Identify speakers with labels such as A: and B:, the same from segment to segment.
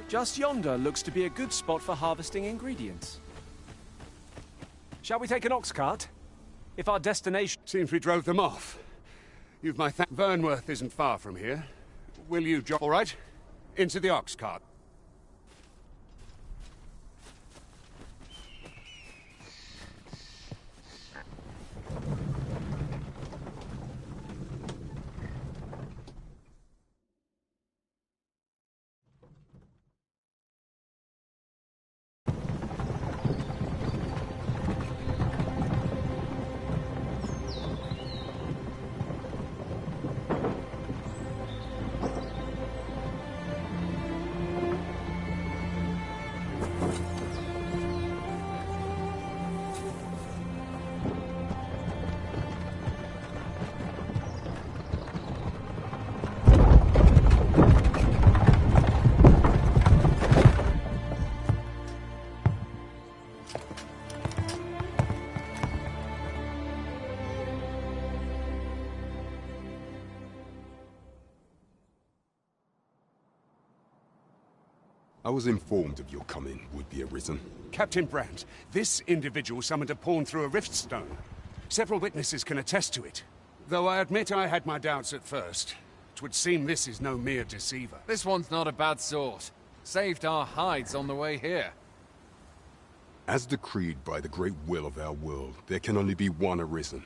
A: Just yonder looks to be a good spot for harvesting ingredients. Shall we take an ox cart? If our destination...
B: Seems we drove them off. You've my Vernworth isn't far from here. Will you all right? Into the ox cart.
C: I was informed of your coming, would-be arisen.
B: Captain Brandt, this individual summoned a pawn through a rift stone. Several witnesses can attest to it. Though I admit I had my doubts at first. 'Twould seem this is no mere deceiver.
D: This one's not a bad sort. Saved our hides on the way here.
C: As decreed by the great will of our world, there can only be one arisen.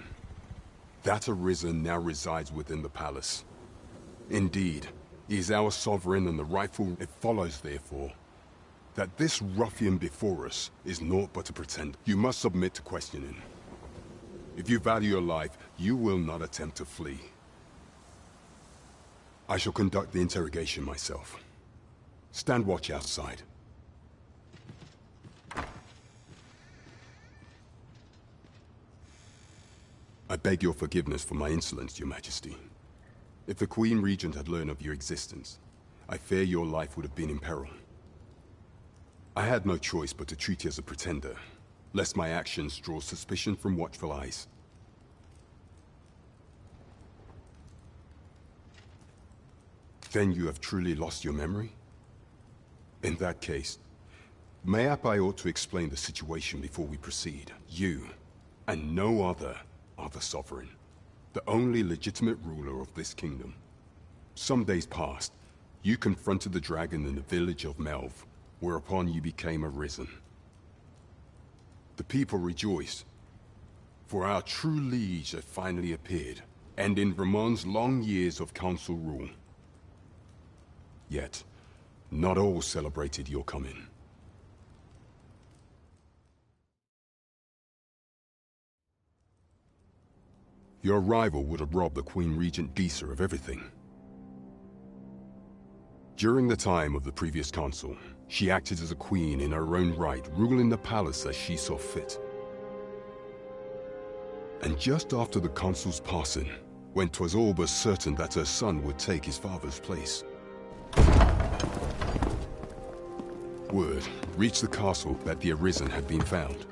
C: That arisen now resides within the palace. Indeed, he is our sovereign and the rightful. It follows, therefore, that this ruffian before us is naught but a pretender. You must submit to questioning. If you value your life, you will not attempt to flee. I shall conduct the interrogation myself. Stand watch outside. I beg your forgiveness for my insolence, Your Majesty. If the Queen Regent had learned of your existence, I fear your life would have been in peril. I had no choice but to treat you as a pretender, lest my actions draw suspicion from watchful eyes. Then you have truly lost your memory? In that case, mayhap I ought to explain the situation before we proceed. You, and no other, are the sovereign, the only legitimate ruler of this kingdom. Some days past, you confronted the dragon in the village of Melv, whereupon you became arisen. The people rejoiced, for our true liege had finally appeared, and in Vermont's long years of council rule. Yet, not all celebrated your coming. Your arrival would have robbed the Queen Regent Disa of everything. During the time of the previous council, she acted as a queen in her own right, ruling the palace as she saw fit. And just after the council's passing, when 'twas all but certain that her son would take his father's place, word reached the castle that the Arisen had been found.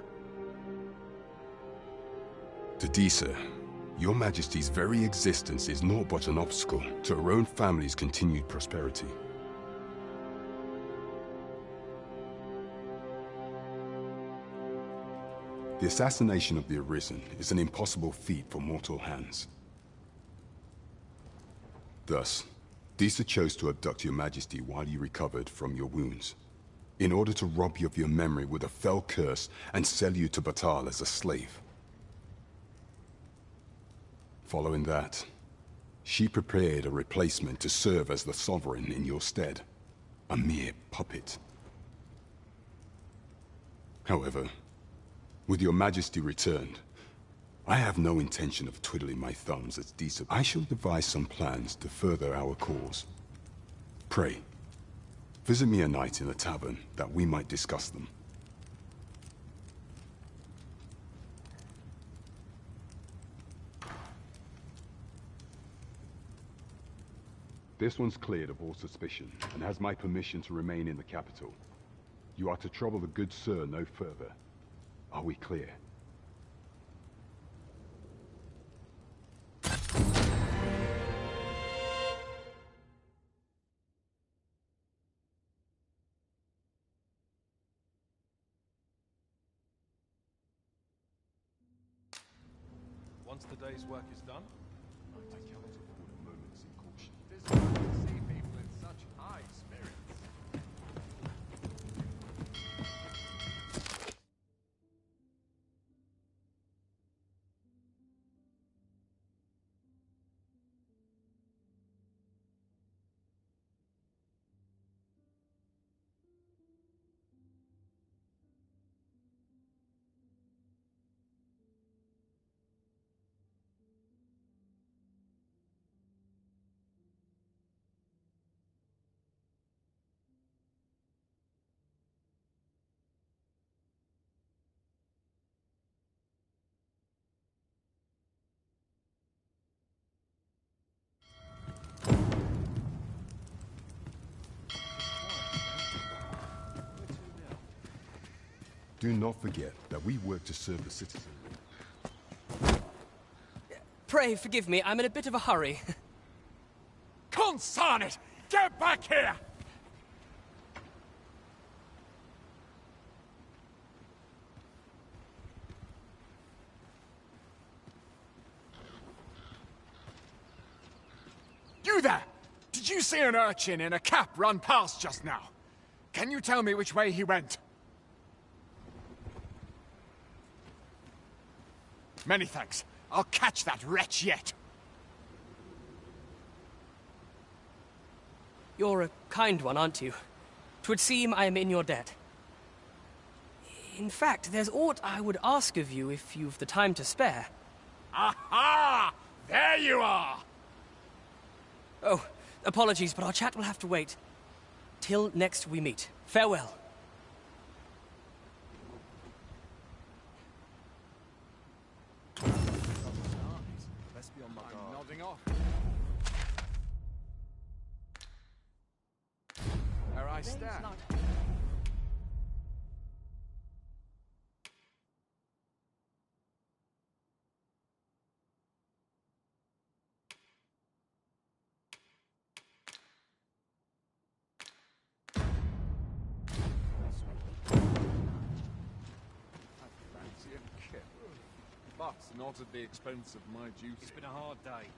C: To Disa, Your Majesty's very existence is naught but an obstacle to her own family's continued prosperity. The assassination of the Arisen is an impossible feat for mortal hands. Thus, Disa chose to abduct Your Majesty while you recovered from your wounds, in order to rob you of your memory with a fell curse and sell you to Batal as a slave. Following that, she prepared a replacement to serve as the sovereign in your stead, a mere puppet. However, with Your Majesty returned, I have no intention of twiddling my thumbs as Disa. I shall devise some plans to further our cause. Pray, visit me a night in the tavern that we might discuss them. This one's cleared of all suspicion and has my permission to remain in the capital. You are to trouble the good sir no further. Are we clear?
E: Once the day's work is done,
C: I cannot afford a moment's caution.
D: It is good to see people in such high spirits.
C: Do not forget that we work to serve the citizen.
F: Pray forgive me, I'm in a bit of a hurry.
B: Consarn it! Get back here!
G: You there! Did you see an urchin in a cap run past just now? Can you tell me which way he went? Many thanks. I'll catch that wretch yet.
F: You're a kind one, aren't you? 'Twould seem I am in your debt. In fact, there's aught I would ask of you if you've the time to spare.
G: Aha! There you are!
F: Oh, apologies, but our chat will have to wait. Till next we meet. Farewell.
A: Best be on my
D: I'm
A: guard.
D: nodding off. Where I stand.
E: fancy a kip. But not at the expense of my duty.
A: It's been a hard day.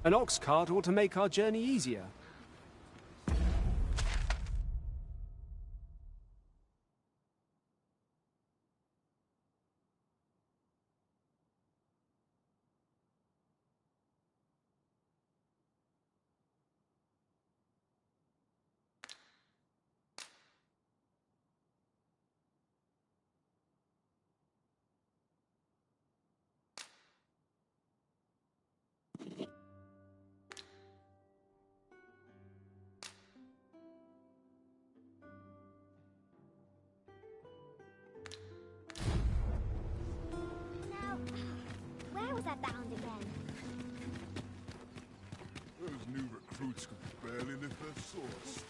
A: An ox cart ought to make our journey easier.
H: Now, where was I bound again?
C: Those new recruits could barely lift their swords.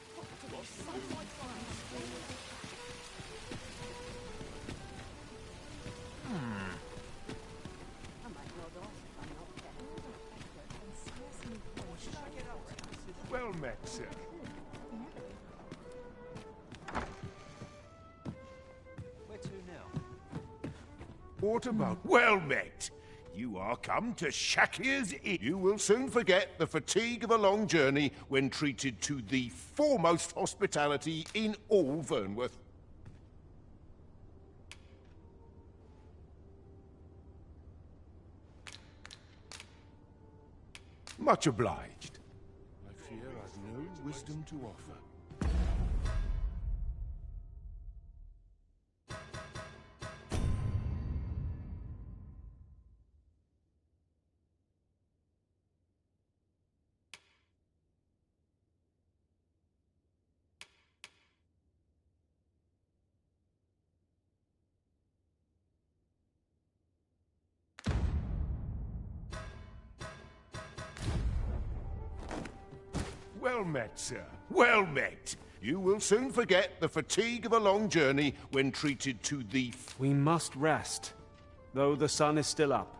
B: Well met, sir.
A: Where to now?
I: What about well met? You are come to Shakir's Inn. You will soon forget the fatigue of a long journey when treated to the foremost hospitality in all Vernworth. Much obliged. I fear I've no wisdom to offer. Well met, sir. Well met. You will soon forget the fatigue of a long journey when treated to the...
A: We must rest, though the sun is still up.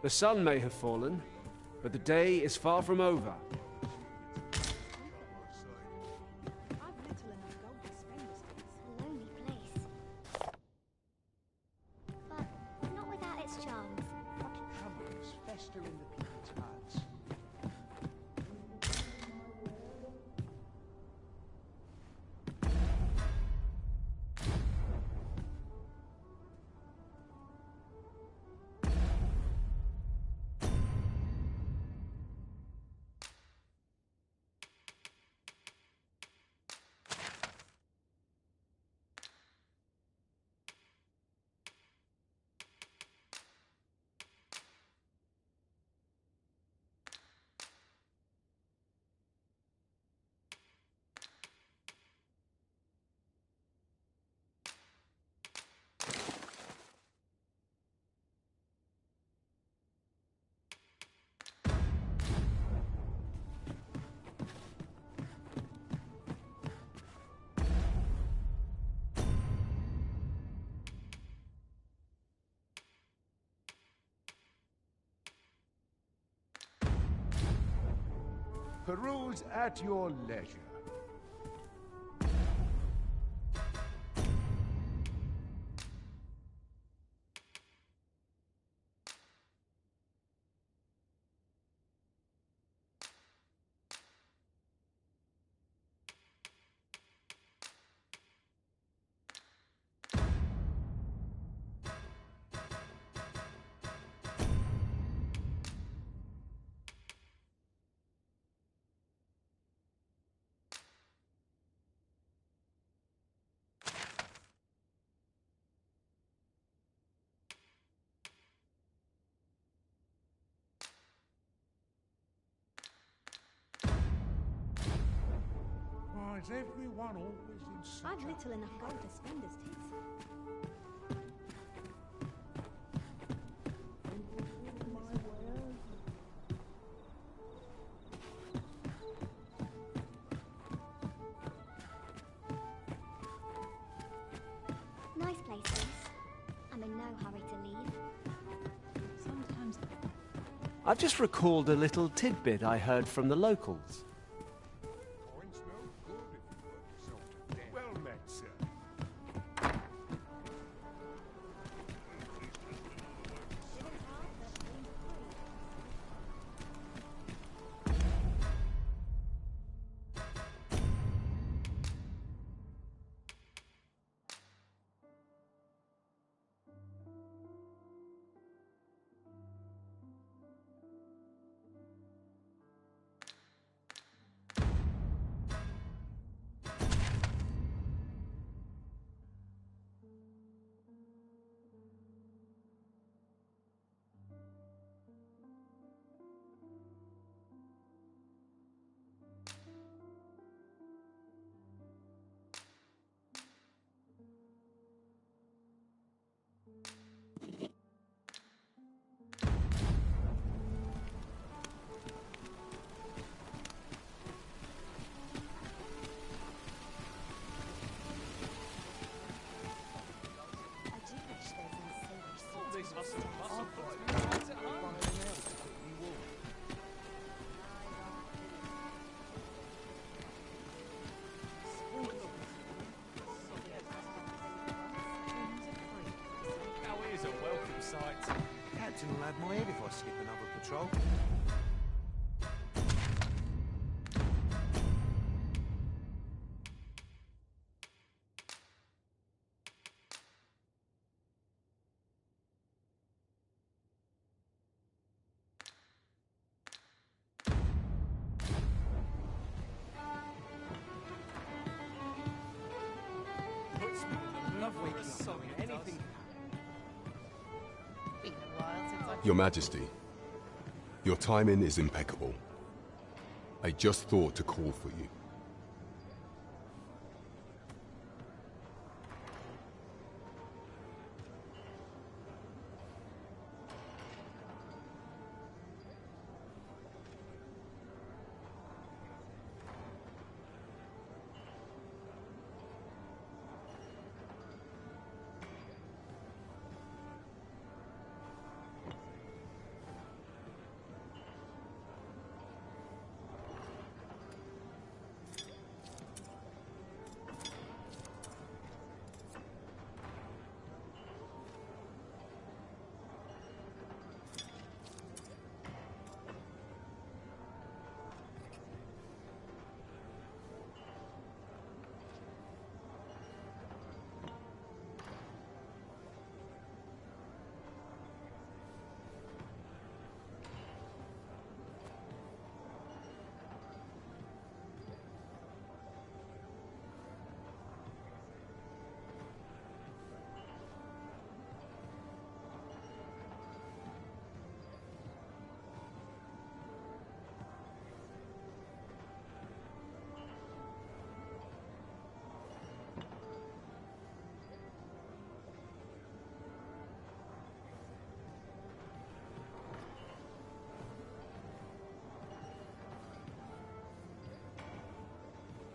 A: The sun may have fallen, but the day is far from over.
H: A lonely place. But not without its charms.
J: Troubles fester in the people's hearts. Peruse at your leisure. Why is everyone always in such
H: I've little enough gold to spend as tis. Nice place, this. I'm in no hurry to leave. Sometimes...
A: I've just recalled a little tidbit I heard from the locals.
J: Points no good if you work yourself to death. Well met, sir.
K: Something will add my head if I skip another patrol.
C: Your Majesty, your timing is impeccable. I just thought to call for you.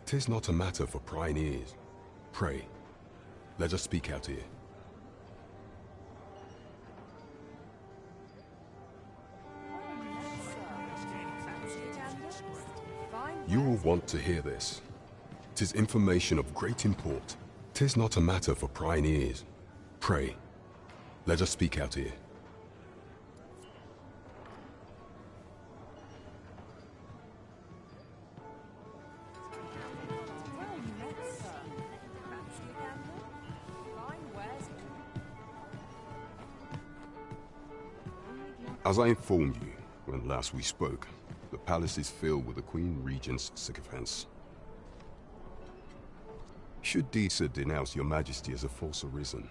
C: "'Tis not a matter for prying ears. Pray, let us speak out here." You will want to hear this. 'Tis information of great import. "'Tis not a matter for prying ears. Pray, let us speak out here." As I informed you when last we spoke, the palace is filled with the Queen Regent's sycophants. Should Disa denounce your Majesty as a false arisen,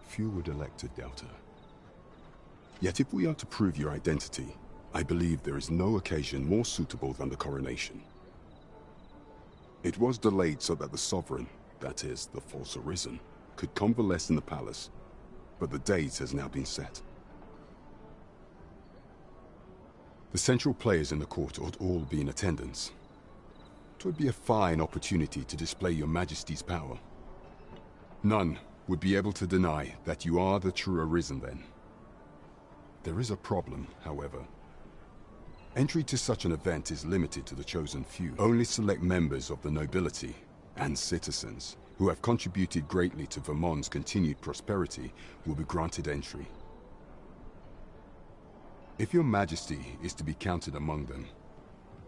C: few would elect to doubt her. Yet if we are to prove your identity, I believe there is no occasion more suitable than the coronation. It was delayed so that the sovereign, that is, the false arisen, could convalesce in the palace, but the date has now been set. The central players in the court ought all be in attendance. 'Twould be a fine opportunity to display your Majesty's power. None would be able to deny that you are the true Arisen then. There is a problem, however. Entry to such an event is limited to the chosen few. Only select members of the nobility and citizens who have contributed greatly to Vermont's continued prosperity will be granted entry. If your Majesty is to be counted among them,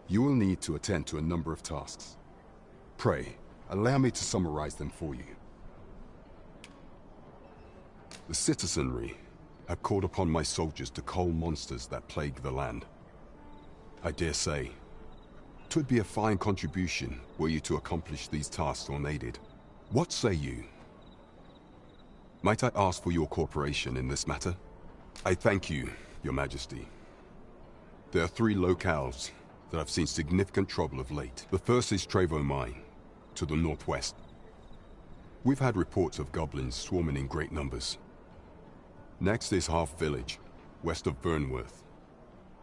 C: you will need to attend to a number of tasks. Pray, allow me to summarize them for you. The citizenry have called upon my soldiers to cull monsters that plague the land. I dare say, 'twould be a fine contribution were you to accomplish these tasks unaided. What say you? Might I ask for your cooperation in this matter? I thank you, Your Majesty. There are 3 locales that have seen significant trouble of late. The first is Trevo Mine, to the northwest. We've had reports of goblins swarming in great numbers. Next is Half Village, west of Vernworth.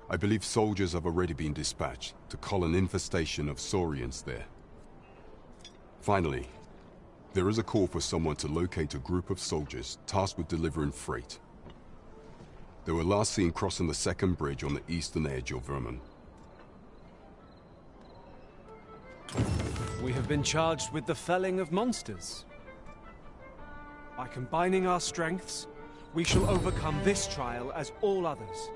C: I believe soldiers have already been dispatched to cull an infestation of saurians there. Finally, there is a call for someone to locate a group of soldiers tasked with delivering freight. They were last seen crossing the second bridge on the eastern edge of Vermont.
A: We have been charged with the felling of monsters. By combining our strengths, We shall overcome this trial as all others.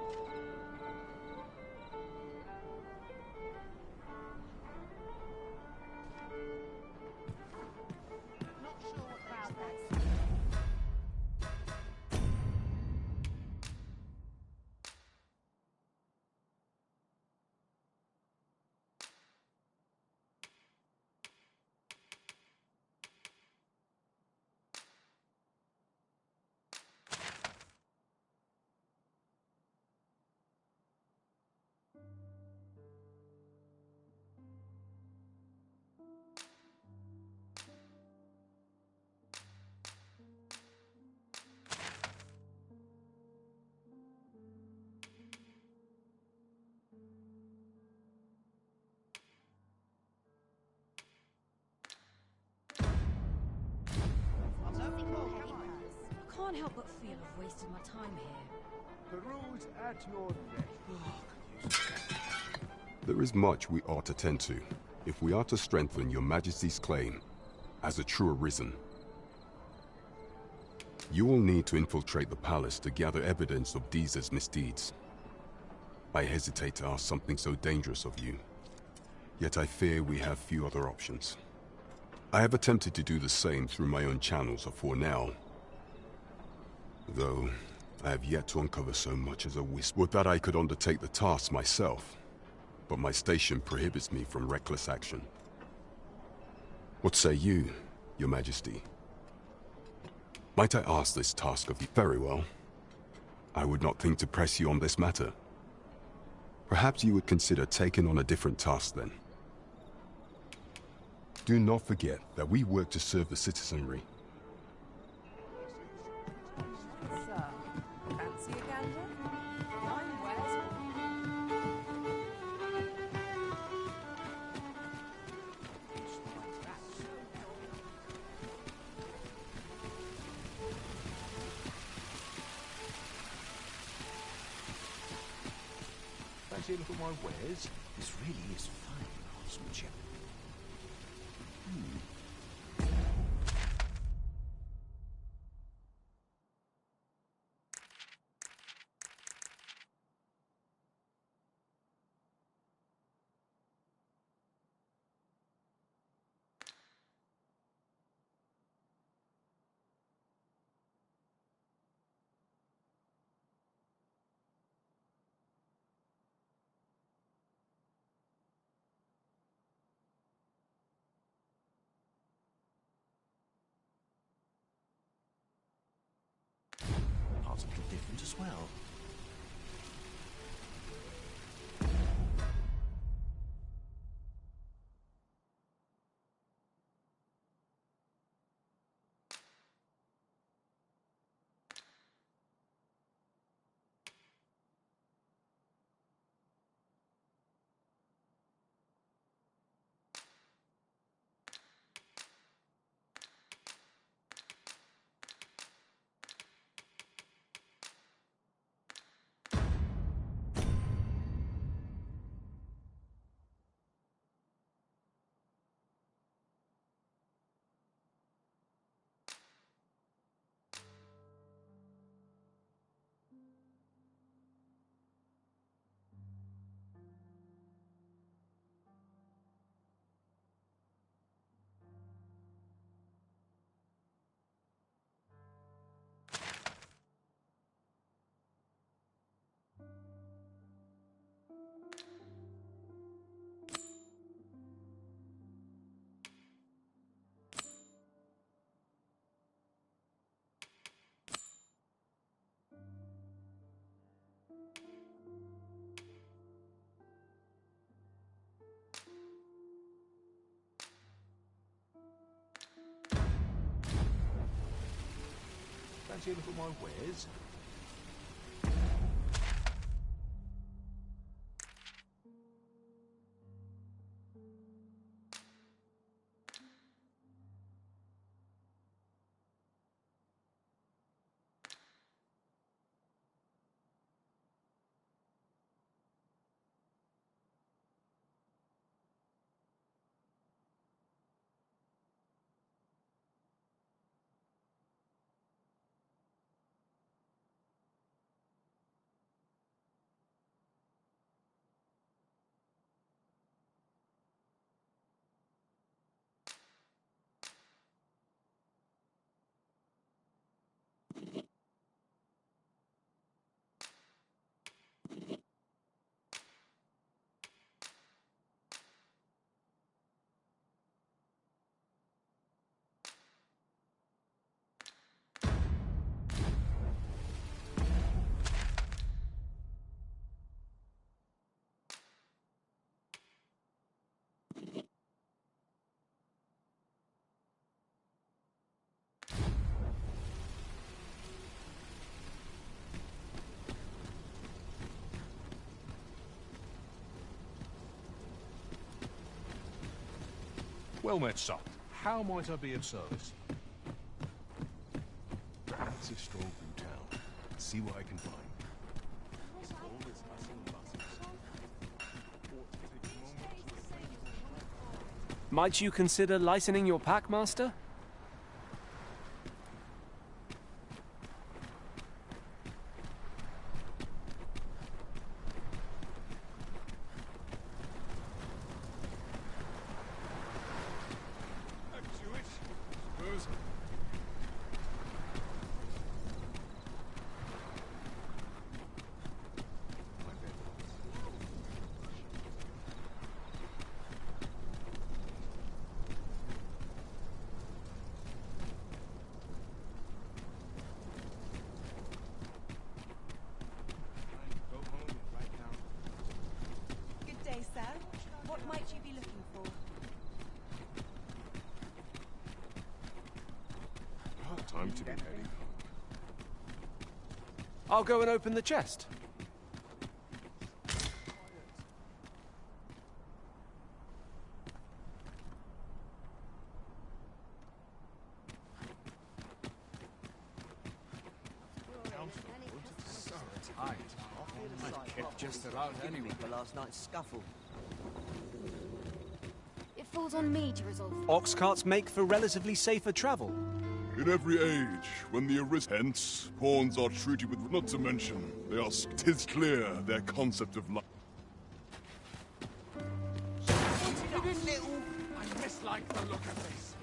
L: I can't help but feel I've wasted my time here.
J: Peruse at your leisure.
C: There is much we ought to tend to, if we are to strengthen your Majesty's claim as a true Arisen. You will need to infiltrate the palace to gather evidence of Deez's misdeeds. I hesitate to ask something so dangerous of you, yet I fear we have few other options. I have attempted to do the same through my own channels for now, though I have yet to uncover so much as a whisper. Would that I could undertake the task myself, but my station prohibits me from reckless action. What say you, Your Majesty? Might I ask this task of you? Very well. I would not think to press you on this matter. Perhaps you would consider taking on a different task then. Do not forget that we work to serve the citizenry.
L: Sir, fancy a gander? Mine wears
J: Fancy a look at my wares? This really is fine craftsmanship. Possibly different as well. Fancy a look at my wares? Well met, son. How might I be of service?
I: Let's a stroll through town. See what I can find.
A: Might you consider lightening your pack, Master?
M: Good day, sir. What might you be looking for?
I: Time to be heading home.
A: I'll go and open the chest.
D: Just about anyway.
K: For last night's scuffle.
H: It falls on me to resolve.
A: Ox carts make for relatively safer travel.
N: In every age, when the hence, pawns are treated with, not to mention, they are, 'tis clear, their concept of life.
G: I mislike the look of this.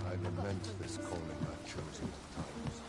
I: I lament this calling I've chosen at times.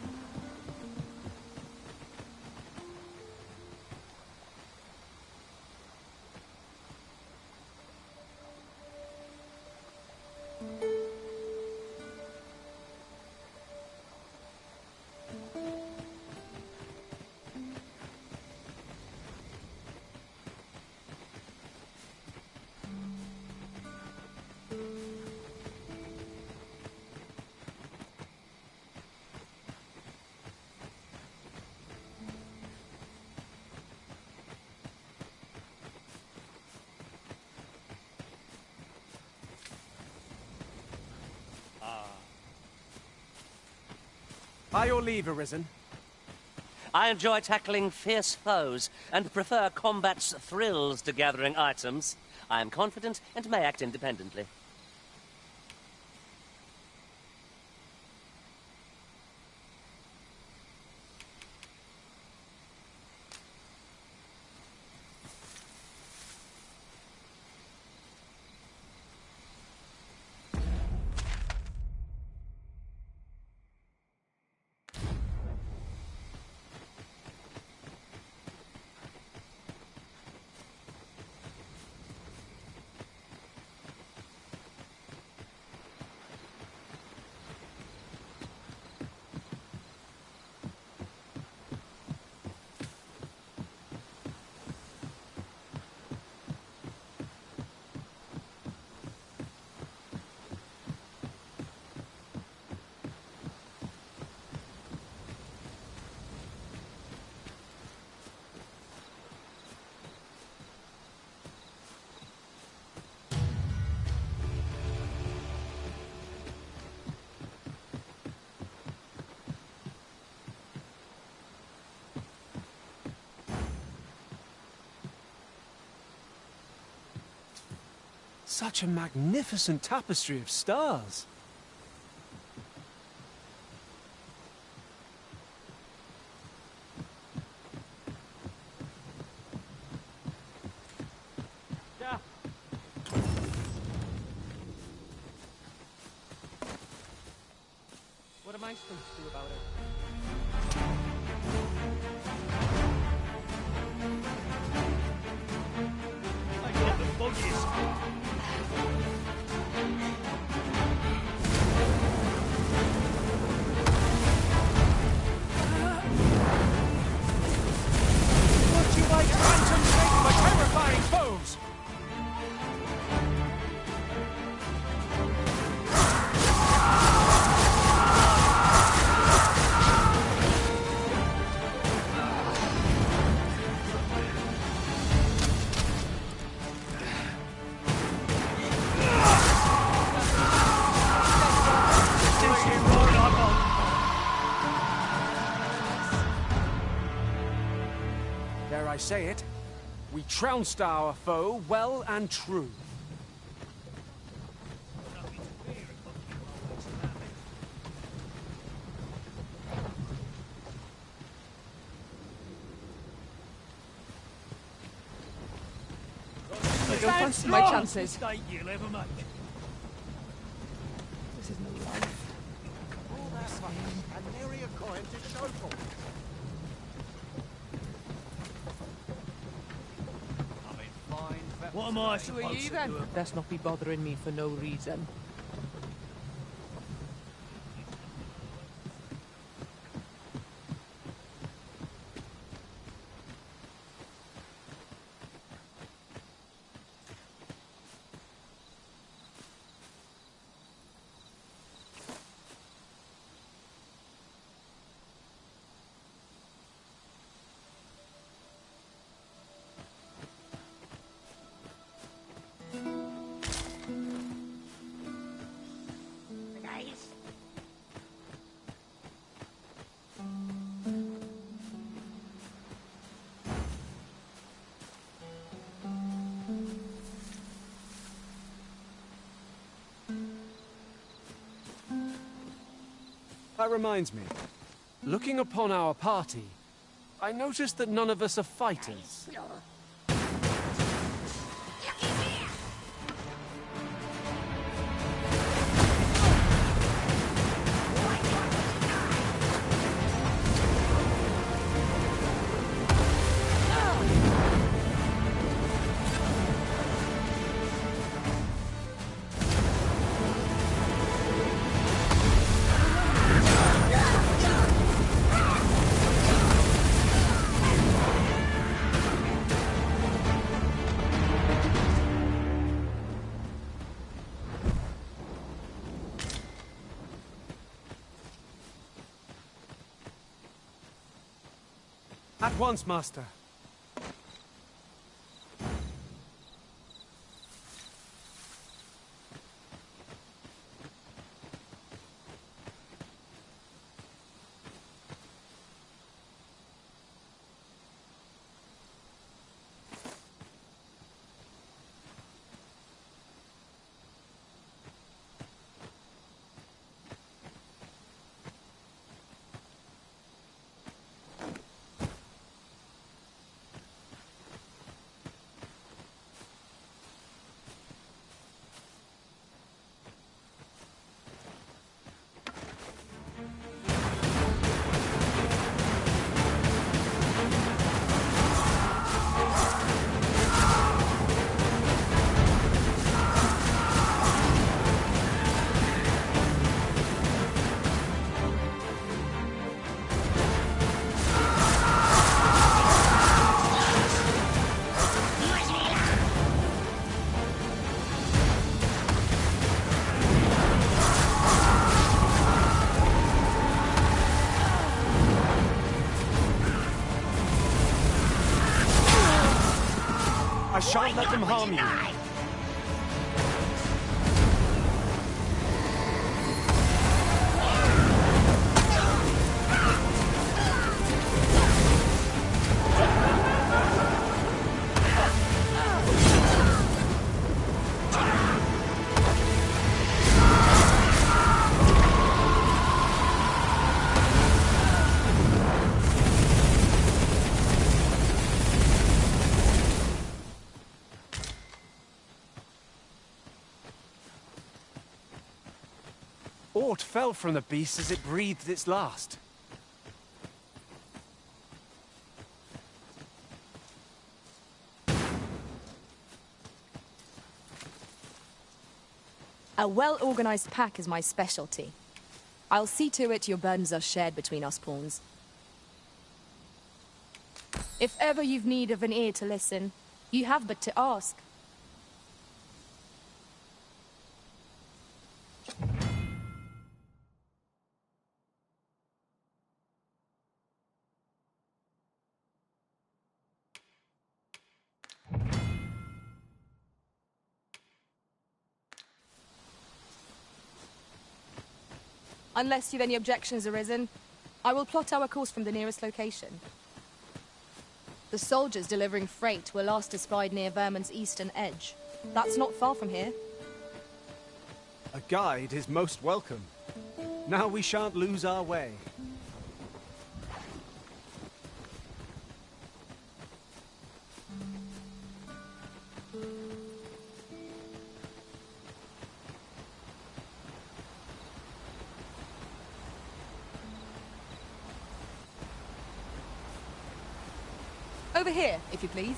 A: By your leave, Arisen.
O: I enjoy tackling fierce foes and prefer combat's thrills to gathering items. I am confident and may act independently.
A: Such a magnificent tapestry of stars.
O: Yeah. What am I supposed to do about it? I get the buggies.
A: Would you like phantom shape for terrifying foes? I say it. We trounced our foe well and true.
M: I don't fancy my chances. This is no life.
K: All that money and nary a coin to show for it.
M: What am I supposed to do? Best not be bothering me for no reason.
A: That reminds me. Looking upon our party, I noticed that none of us are fighters. At once, Master. I shan't let them harm you. Aught fell from the beast as it breathed its last.
P: A well-organized pack is my specialty. I'll see to it your burdens are shared between us pawns. If ever you've need of an ear to listen, you have but to ask. Unless you've any objections arisen, I will plot our course from the nearest location. The soldiers delivering freight were last espied near Vermin's eastern edge. That's not far from here.
A: A guide is most welcome. Now we shan't lose our way.
P: Over here, if you please.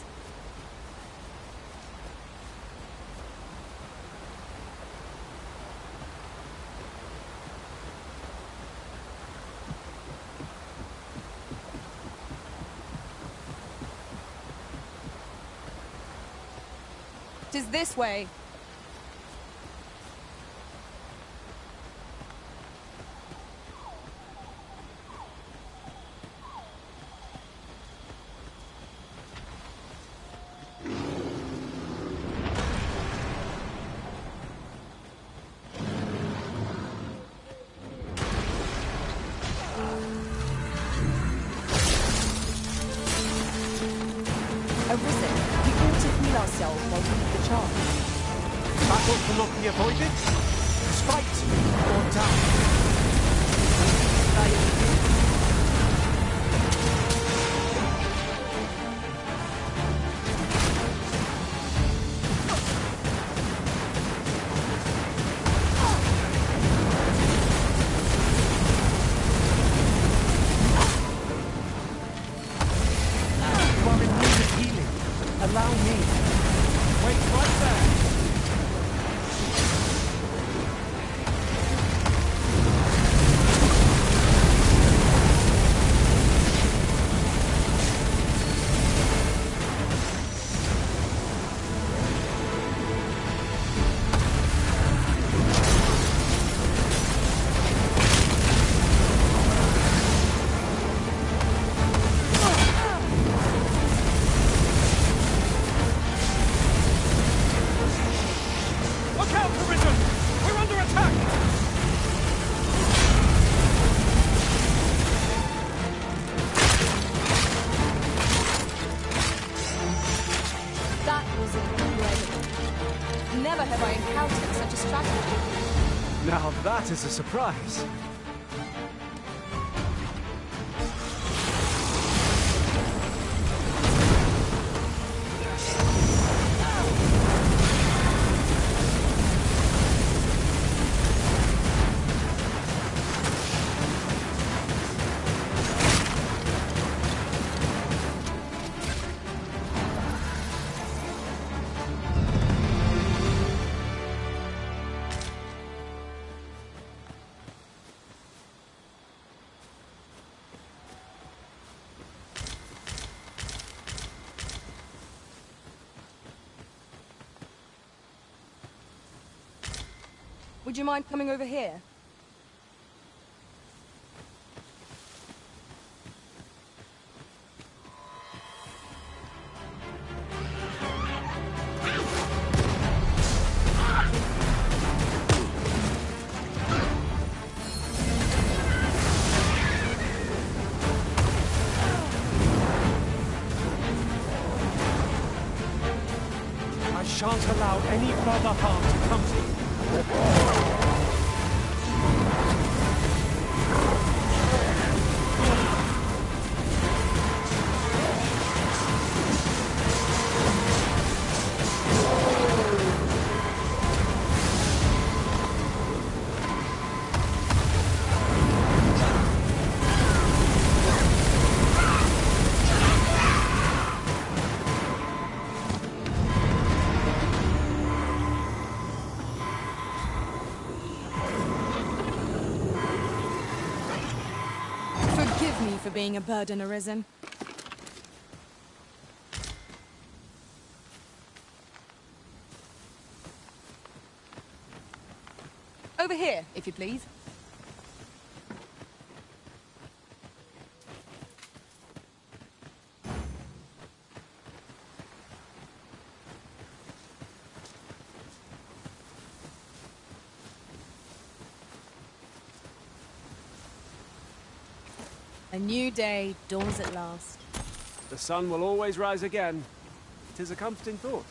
P: Tis this way. Arisen, we ought to heal ourselves while we lead the charge.
A: Battle cannot be avoided. Fight or die. You are in need of healing. Allow me. Wait right there. Look out, Arisen! We're under attack!
P: That was incredible. Never have I encountered such a strategy.
A: Now that is a surprise.
P: Would you mind coming over here?
A: I shan't allow any further harm to come to you.
P: Forgive me for being a burden, Arisen. Over here, if you please. A new day dawns at last.
A: The sun will always rise again. 'Tis a comforting thought.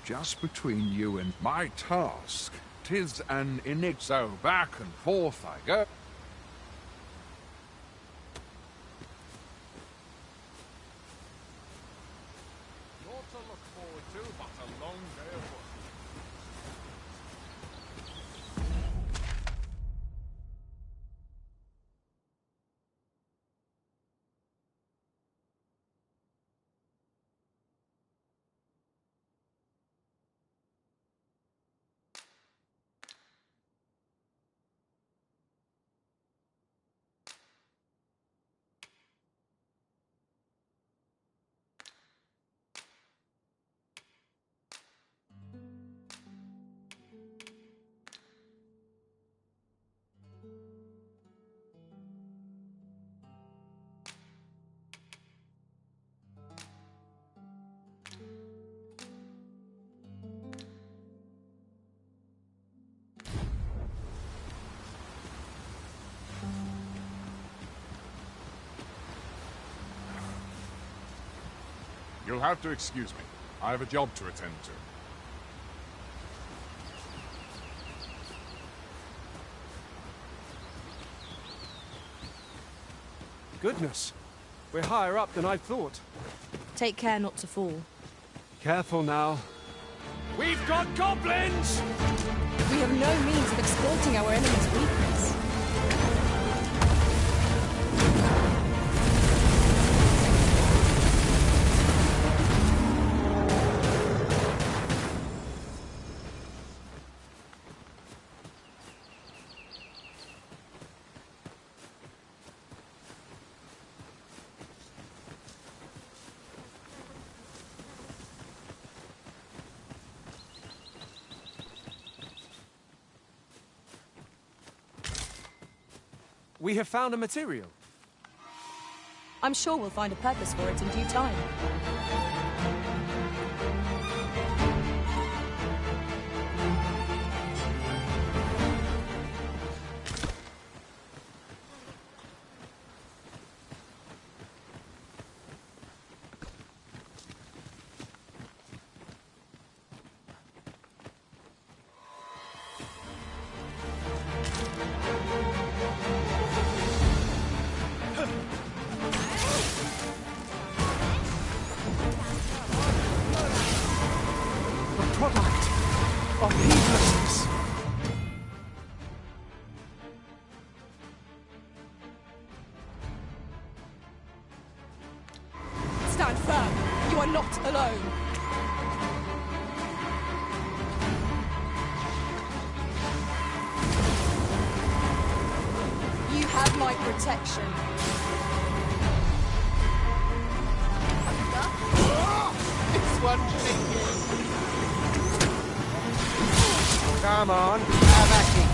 E: Just between you and my task, 'tis an enigma. So back and forth I go. Not to look forward to, but a long day of work. You'll have to excuse me. I have a job to attend to.
A: Goodness, we're higher up than I thought.
P: Take care not to fall.
A: Careful now. We've got goblins!
P: We have no means of exploiting our enemy's weakness.
A: We have found a material.
P: I'm sure we'll find a purpose for it in due time.
A: Product of heedlessness.
P: Stand firm. You are not alone. You have my protection.
K: It's one thinking.
A: Come on, have at it.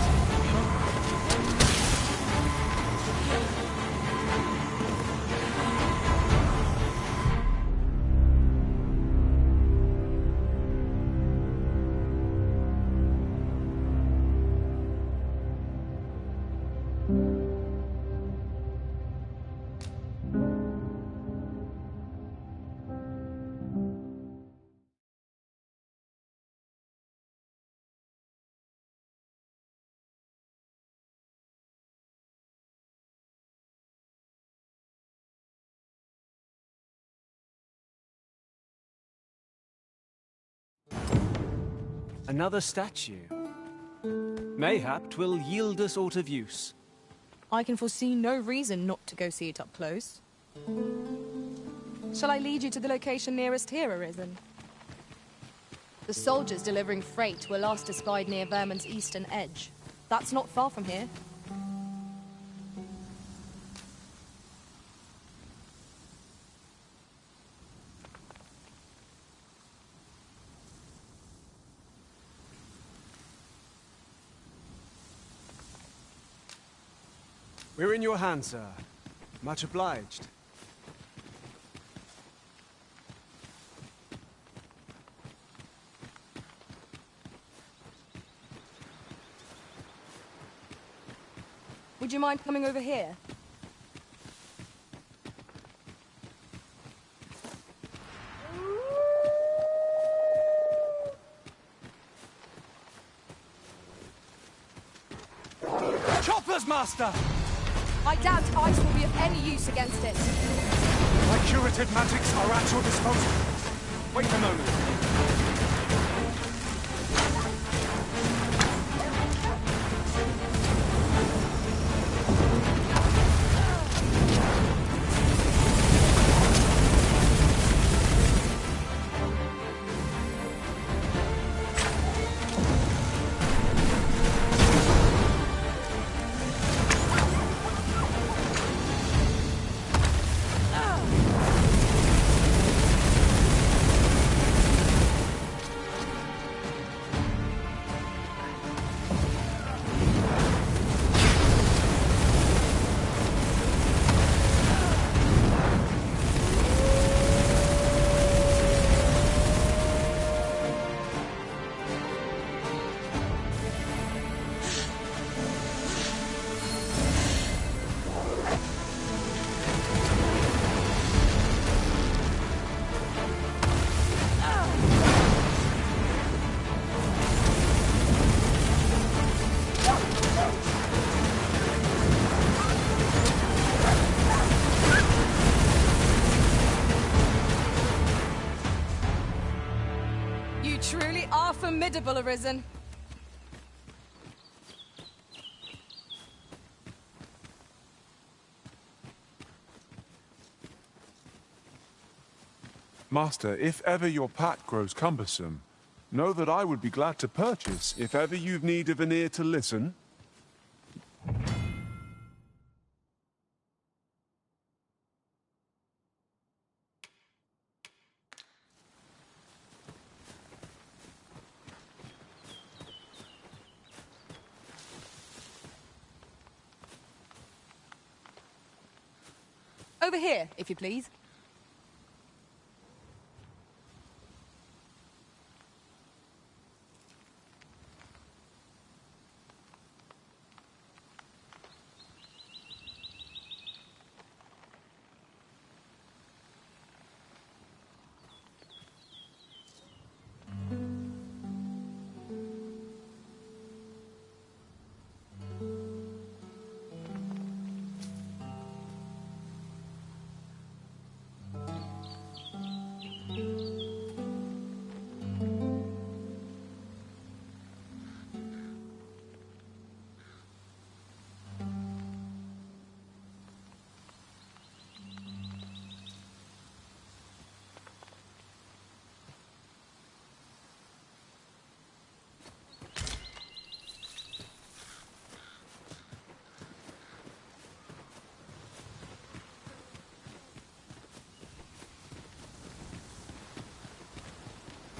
A: Another statue. Mayhap 'twill yield us aught of use.
P: I can foresee no reason not to go see it up close. Shall I lead you to the location nearest here, Arisen? The soldiers delivering freight were last espied near Vermin's eastern edge. That's not far from here.
A: We're in your hands, sir. Much obliged.
P: Would you mind coming over here?
A: Choppers, master!
P: I doubt ice will be of any use against it.
A: My curative magics are at your disposal. Wait a moment.
P: Truly are formidable, Arisen.
N: Master, if ever your path grows cumbersome, know that I would be glad to purchase if ever you've need of an ear to listen.
P: Over here, if you please.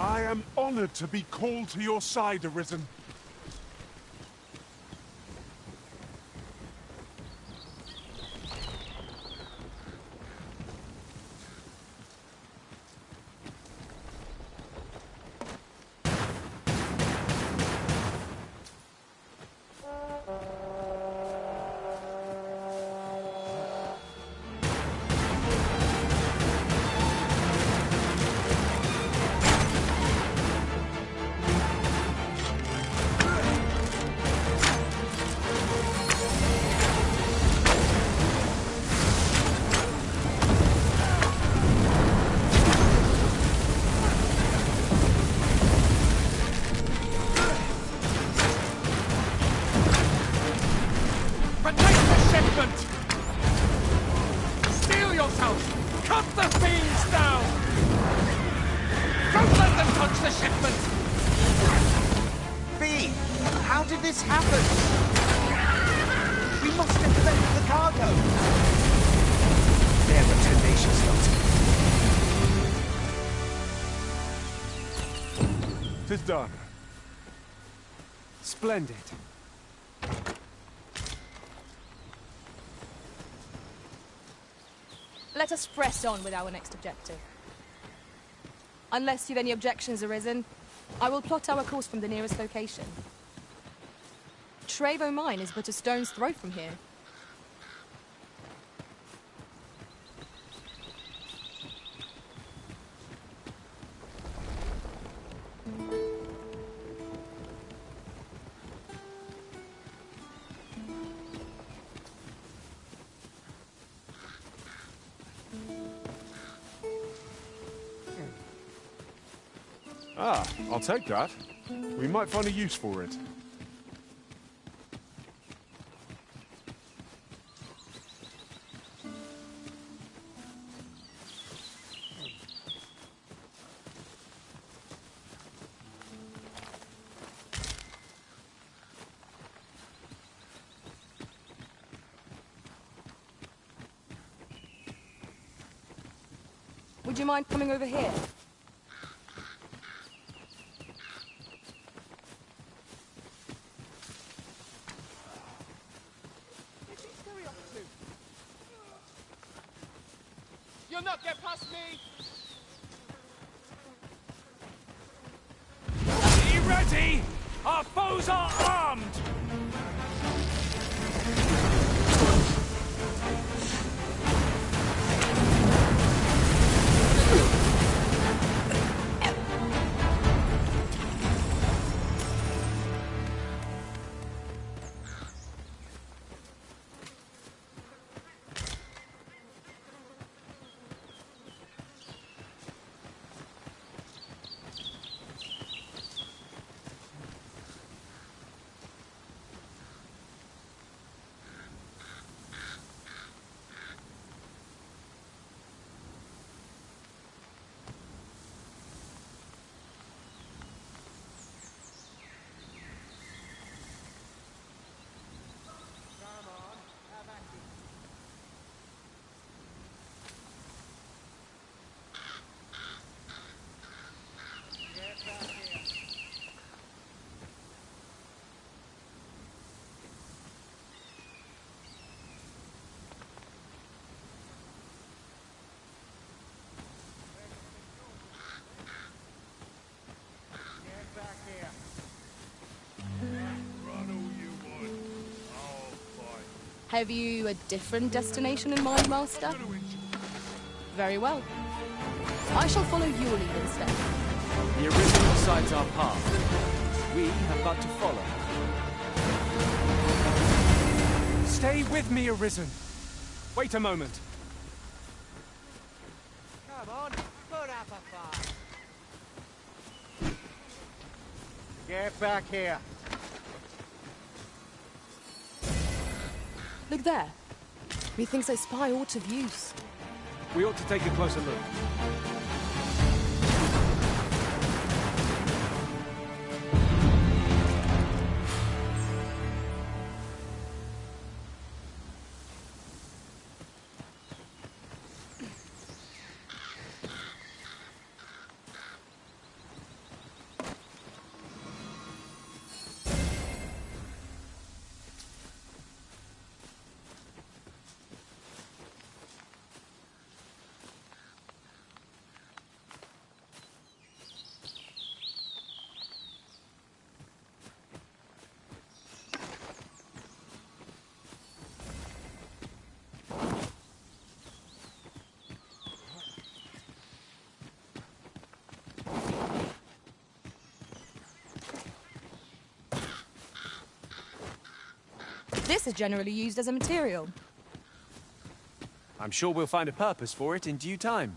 N: I am honored to be called to your side, Arisen.
D: out! Cut the fiends down! Don't let them touch the shipment!
K: B, how did this happen? We must get to the cargo.
A: They're the tenacious lot. 'Tis done. Splendid.
P: Let us press on with our next objective. Unless you've any objections arisen, I will plot our course from the nearest location. Trevo Mine is but a stone's throw from here.
A: Ah, I'll take that. We might find a use for it.
P: Would you mind coming over here?
M: You'll not get past me!
A: Be ready! Our foes are armed!
P: Have you a different destination in mind, Master? Very well. I shall follow your lead instead.
A: The Arisen decides our path. We have but to follow. Stay with me, Arisen. Wait a moment.
K: Come on, put up a fight. Get back here.
P: Look there. Methinks I spy aught of use.
A: We ought to take a closer look.
P: This is generally used as a material.
A: I'm sure we'll find a purpose for it in due time.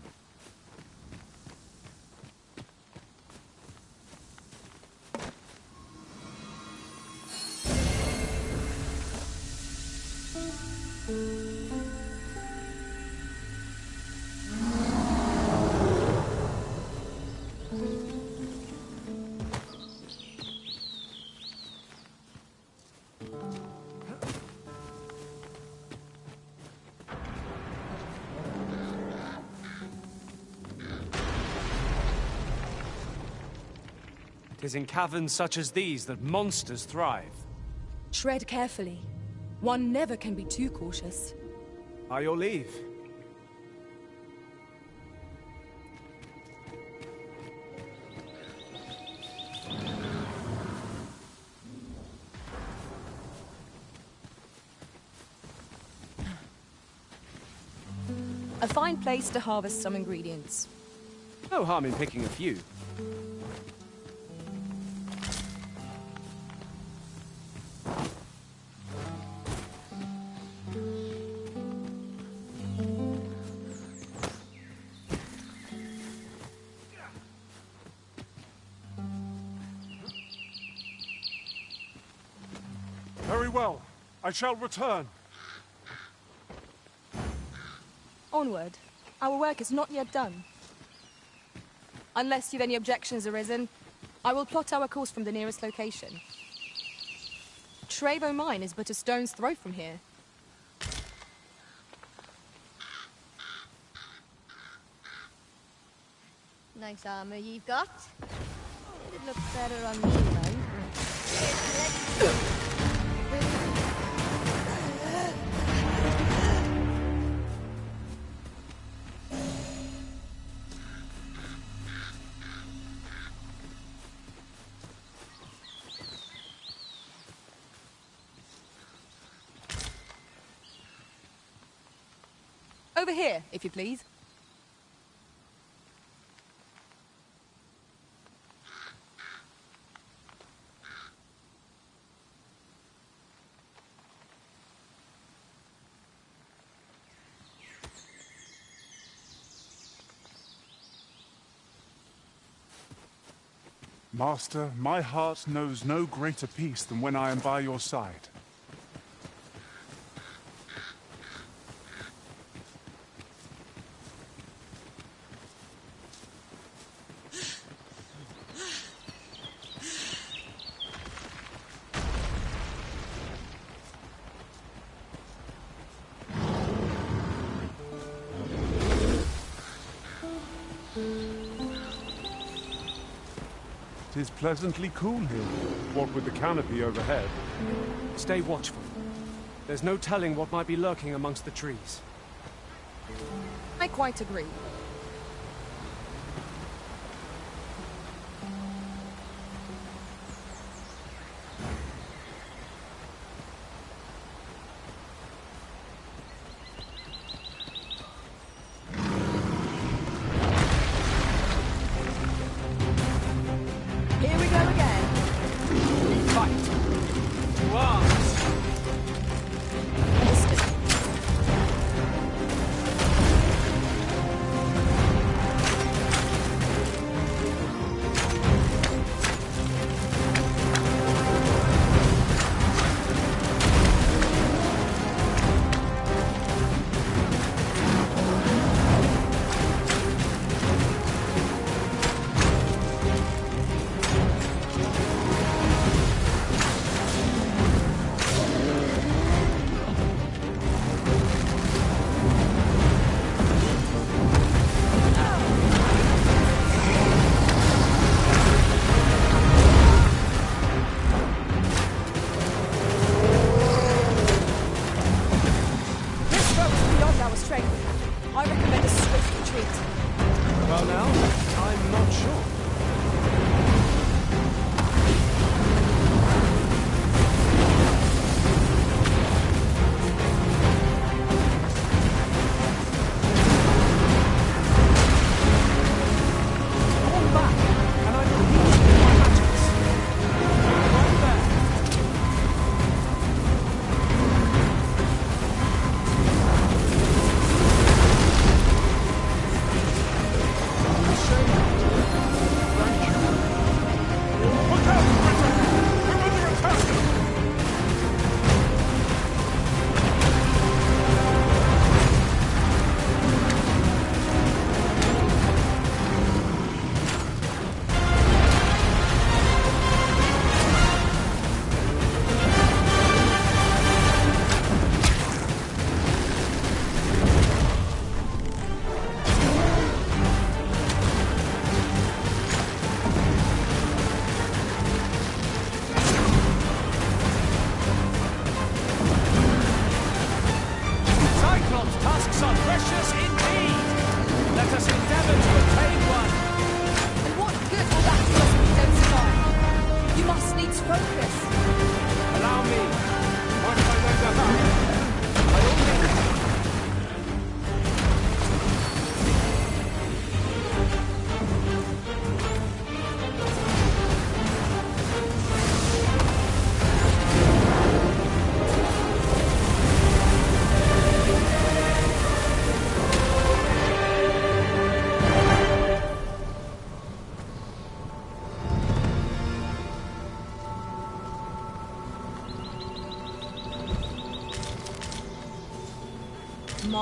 A: 'Tis in caverns such as these that monsters thrive.
P: Tread carefully. One never can be too cautious.
A: By your leave.
P: A fine place to harvest some ingredients.
A: No harm in picking a few.
J: Very well. I shall return.
P: Onward. Our work is not yet done. Unless you've any objections arisen, I will plot our course from the nearest location. Trevo Mine is but a stone's throw from here.
H: Nice armor you've got. It'd look better on me, though.
P: Over here, if you please.
J: Master, my heart knows no greater peace than when I am by your side. It is pleasantly cool here, what with the canopy overhead.
A: Stay watchful. There's no telling what might be lurking amongst the trees.
P: I quite agree. Here we go again.
A: Fight! To arms!
P: I recommend a swift retreat.
A: Well now, I'm not sure.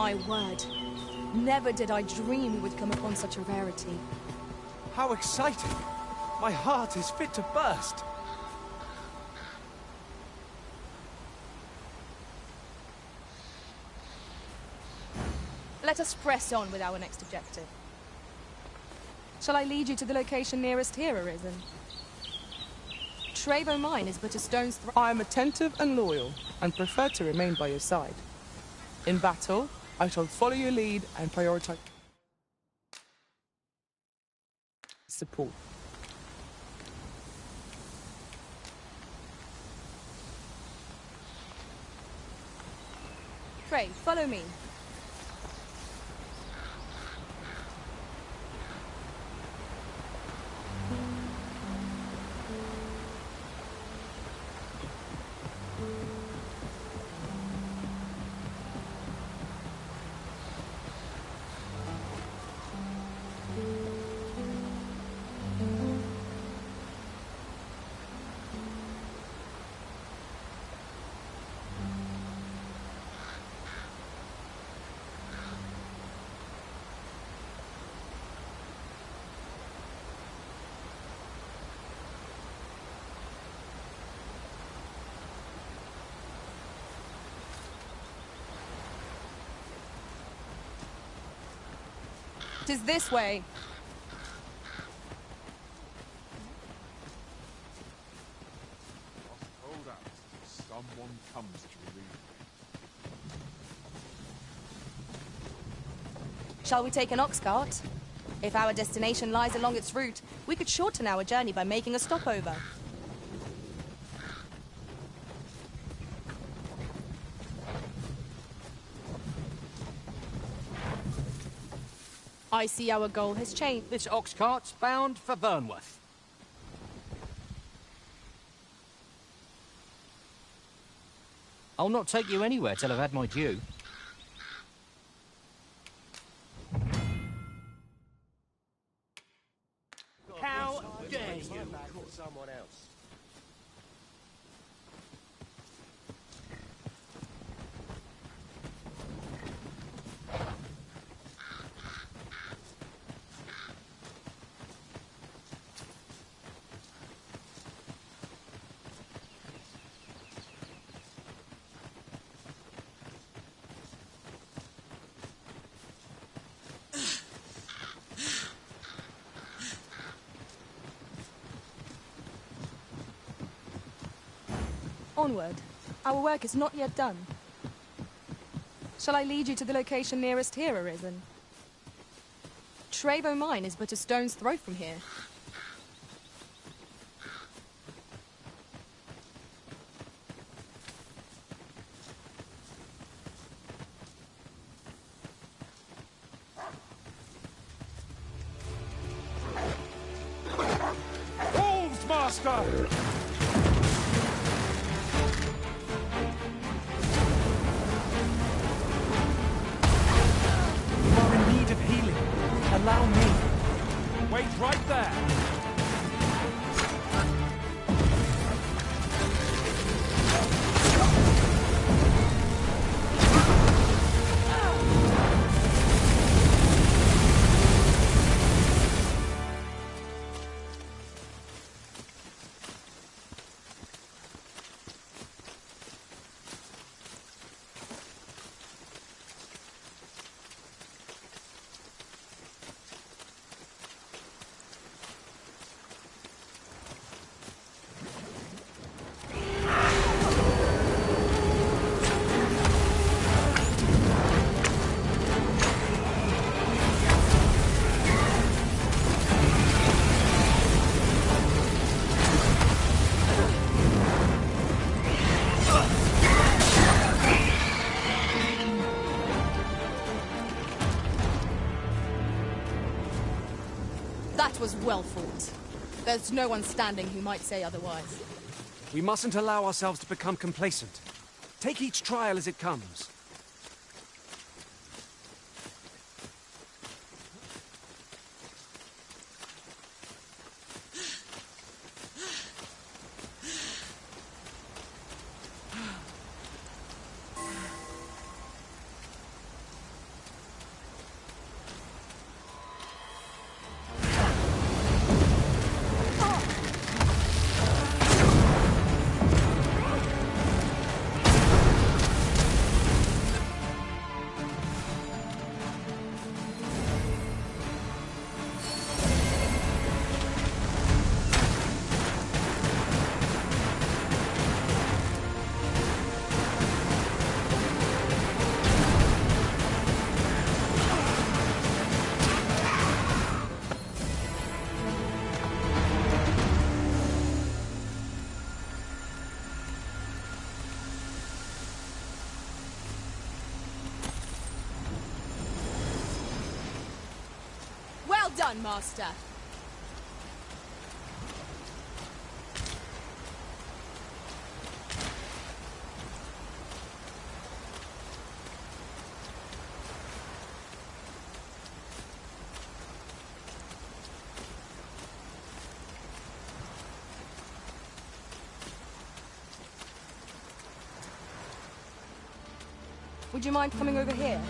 P: My word. Never did I dream we would come upon such a rarity.
A: How exciting! My heart is fit to burst.
P: Let us press on with our next objective. Shall I lead you to the location nearest here, Arisen? Trevo Mine is but a stone's throw.
M: I am attentive and loyal, and prefer to remain by your side. In battle, I shall follow your lead and prioritize support.
P: Pray, follow me. It is this way.
E: Hold out. Someone comes to relieve me.
P: Shall we take an ox cart? If our destination lies along its route, we could shorten our journey by making a stopover. I see our goal has changed.
Q: This ox cart's bound for Burnworth. I'll not take you anywhere till I've had my due.
K: How dare you?
Q: Someone else.
P: Onward. Our work is not yet done. Shall I lead you to the location nearest here, Arisen? Trevo Mine is but a stone's throw from here.
A: Wolves, Master! Allow me. Wait right there.
P: That was well fought. There's no one standing who might say otherwise.
A: We mustn't allow ourselves to become complacent. Take each trial as it comes.
P: done, Master. Would you mind coming over here?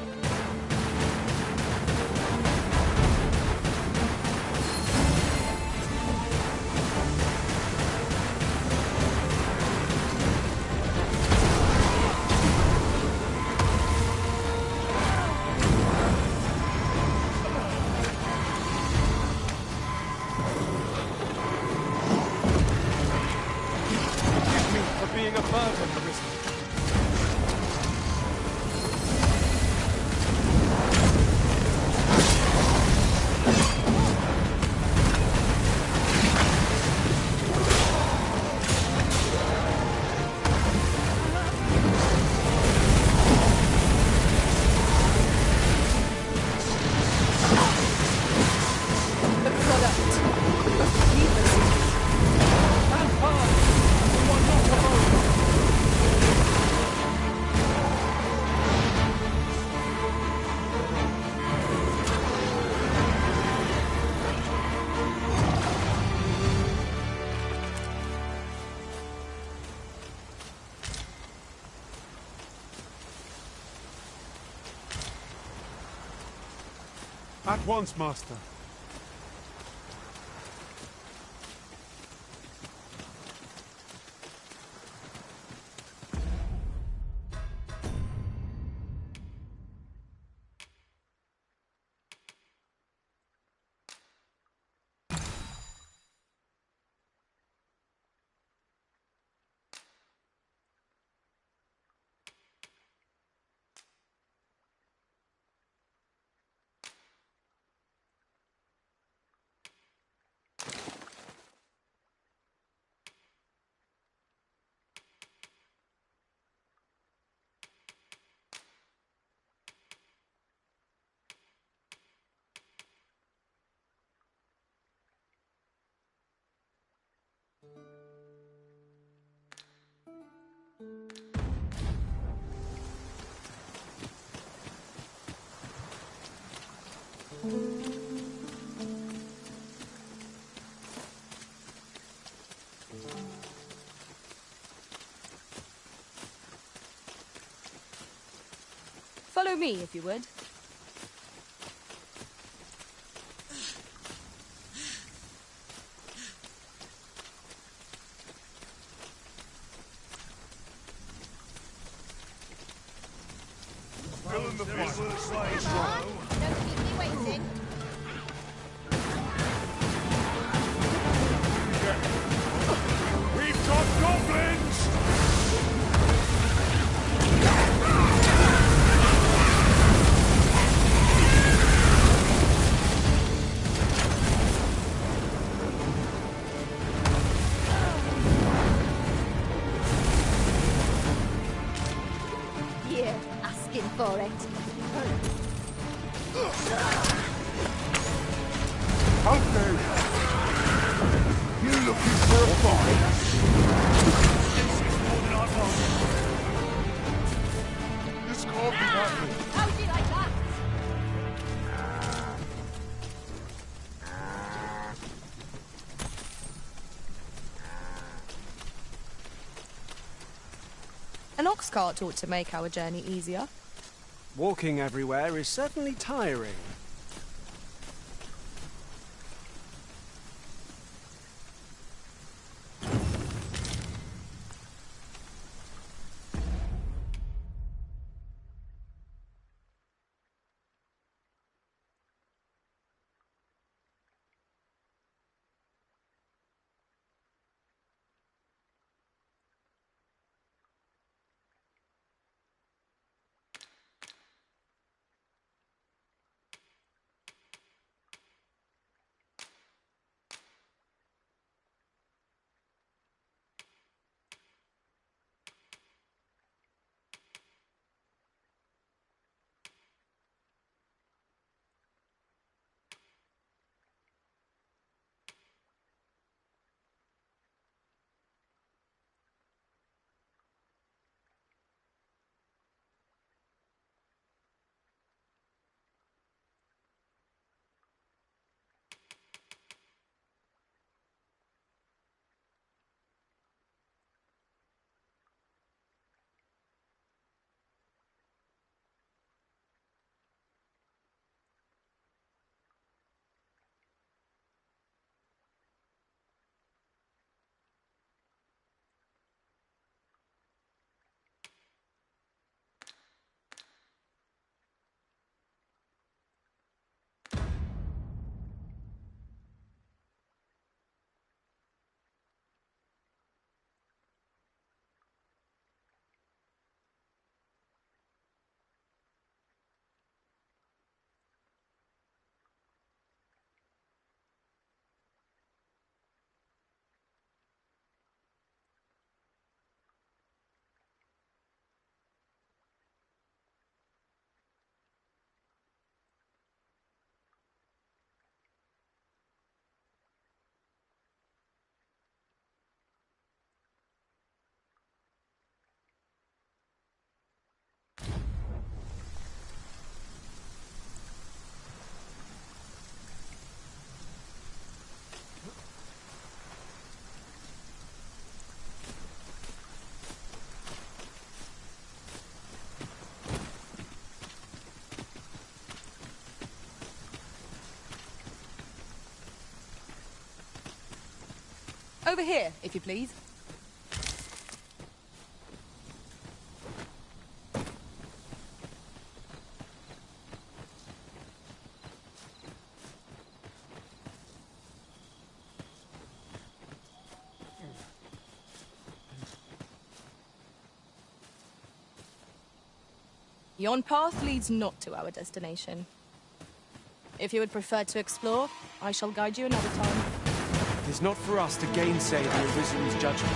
A: Forgive me for being a burden, Arisen.
J: At once, Master.
P: Follow me, if you would.
I: Still in the fight.
H: Come on, don't keep me waiting.
I: We've got goblins!
H: Here, asking for it.
I: How dare you? You looking for a fight? This is more than I want. This can't be happening.
H: How did I that?
P: An ox cart ought to make our journey easier.
A: Walking everywhere is certainly tiring.
P: Over here, if you please. Yon path leads not to our destination. If you would prefer to explore, I shall guide you another time.
A: It is not for us to gainsay the Arisen's judgment.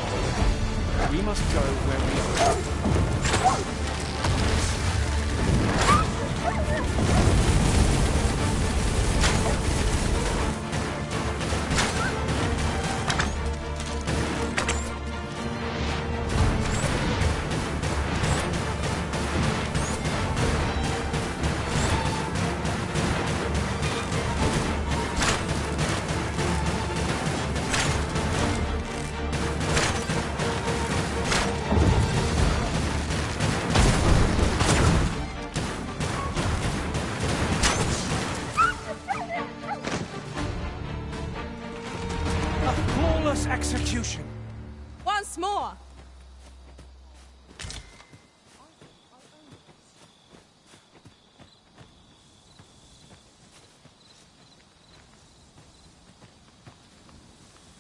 A: We must go where we are. Execution.
P: Once more.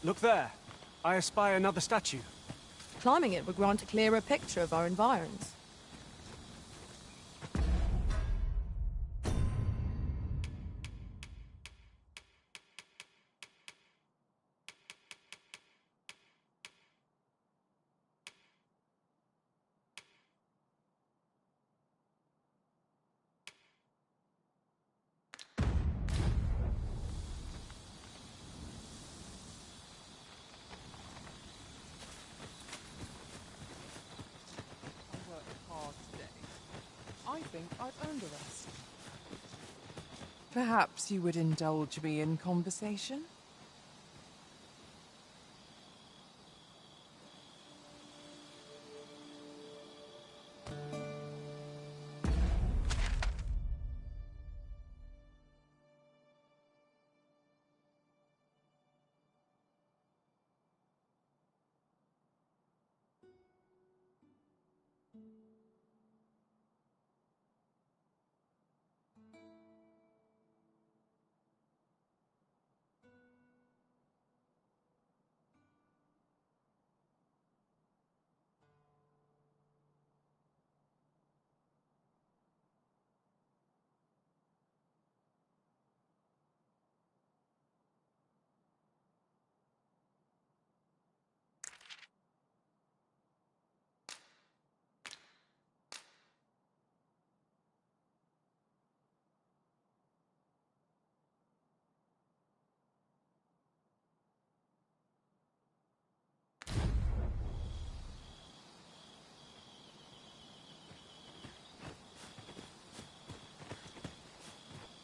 A: Look there. I espy another statue.
P: Climbing it would grant a clearer picture of our environs.
M: I think I've earned a rest. Perhaps you would indulge me in conversation?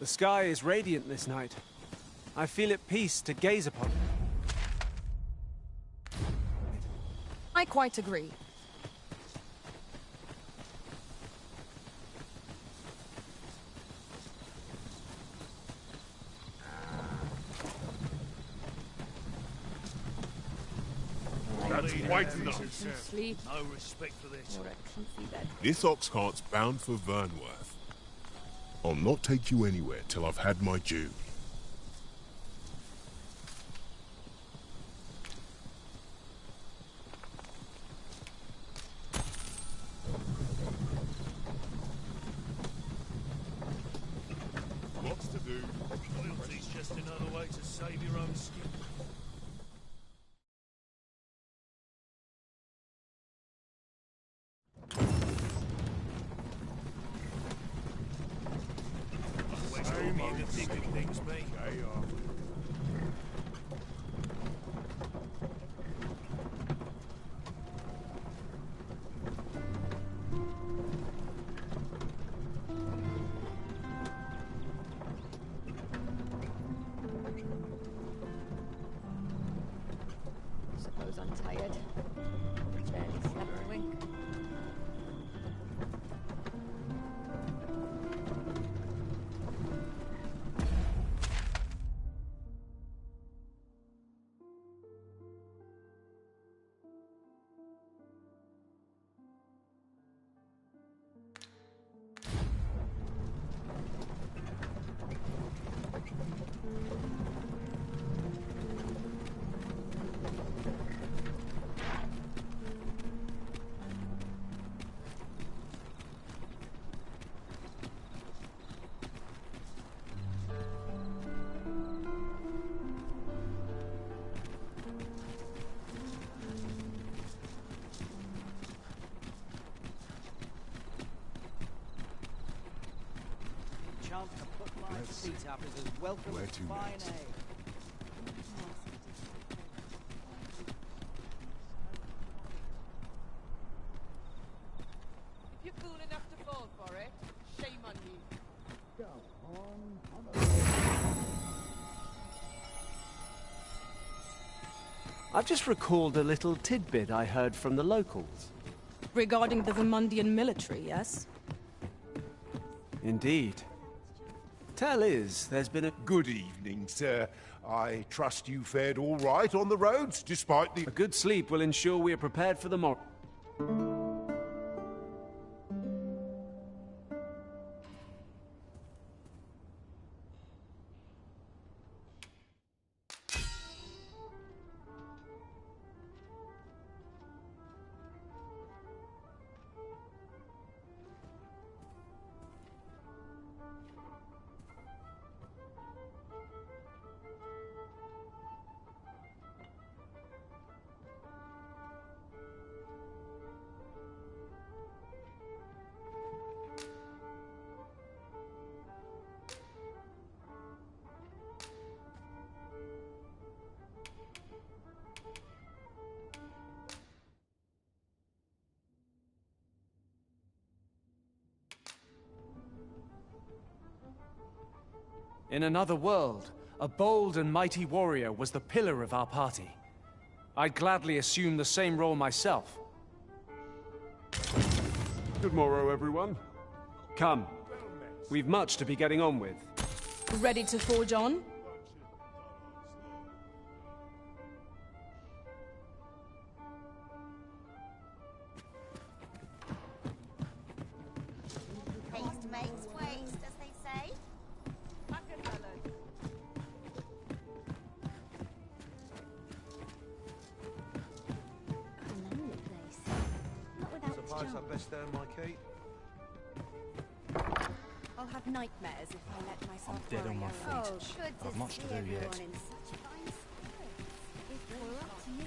A: The sky is radiant this night. I feel at peace to gaze upon it.
P: I quite agree.
N: That's quite enough.
P: Sleep.
R: No respect for this.
P: Your Excellency bed.
N: This ox cart's bound for Vernworth. I'll not take you anywhere till I've had my due. Lots to do.
R: Loyalty's just another way to save your own skin. You can think of things, mate.
H: Suppose I'm tired. Barely slept a wink.
K: Let's see. Is as welcome
C: Where
K: as
C: to
K: fine
C: next?
K: ale.
M: If you're fool enough to fall for it, shame on you.
A: I've just recalled a little tidbit I heard from the locals.
P: Regarding the Vermundian military, yes?
A: Indeed. Tell is, there's been a...
I: Good evening, sir. I trust you fared all right on the roads, despite the...
A: A good sleep will ensure we are prepared for the morrow. In another world, a bold and mighty warrior was the pillar of our party. I'd gladly assume the same role myself.
J: Good morrow, everyone.
A: Come. We've much to be getting on with.
P: Ready to forge on?
H: Haste makes waste, as they say. A lonely place. Not without its
R: Suppose
H: charm.
R: I'd best earn my keep.
L: I'll have nightmares if I let myself
Q: I'm dead on my feet.
L: Oh, good to
Q: Got much
L: see
Q: to do
L: everyone
Q: yet.
L: in such fine spirits. If it were up to me,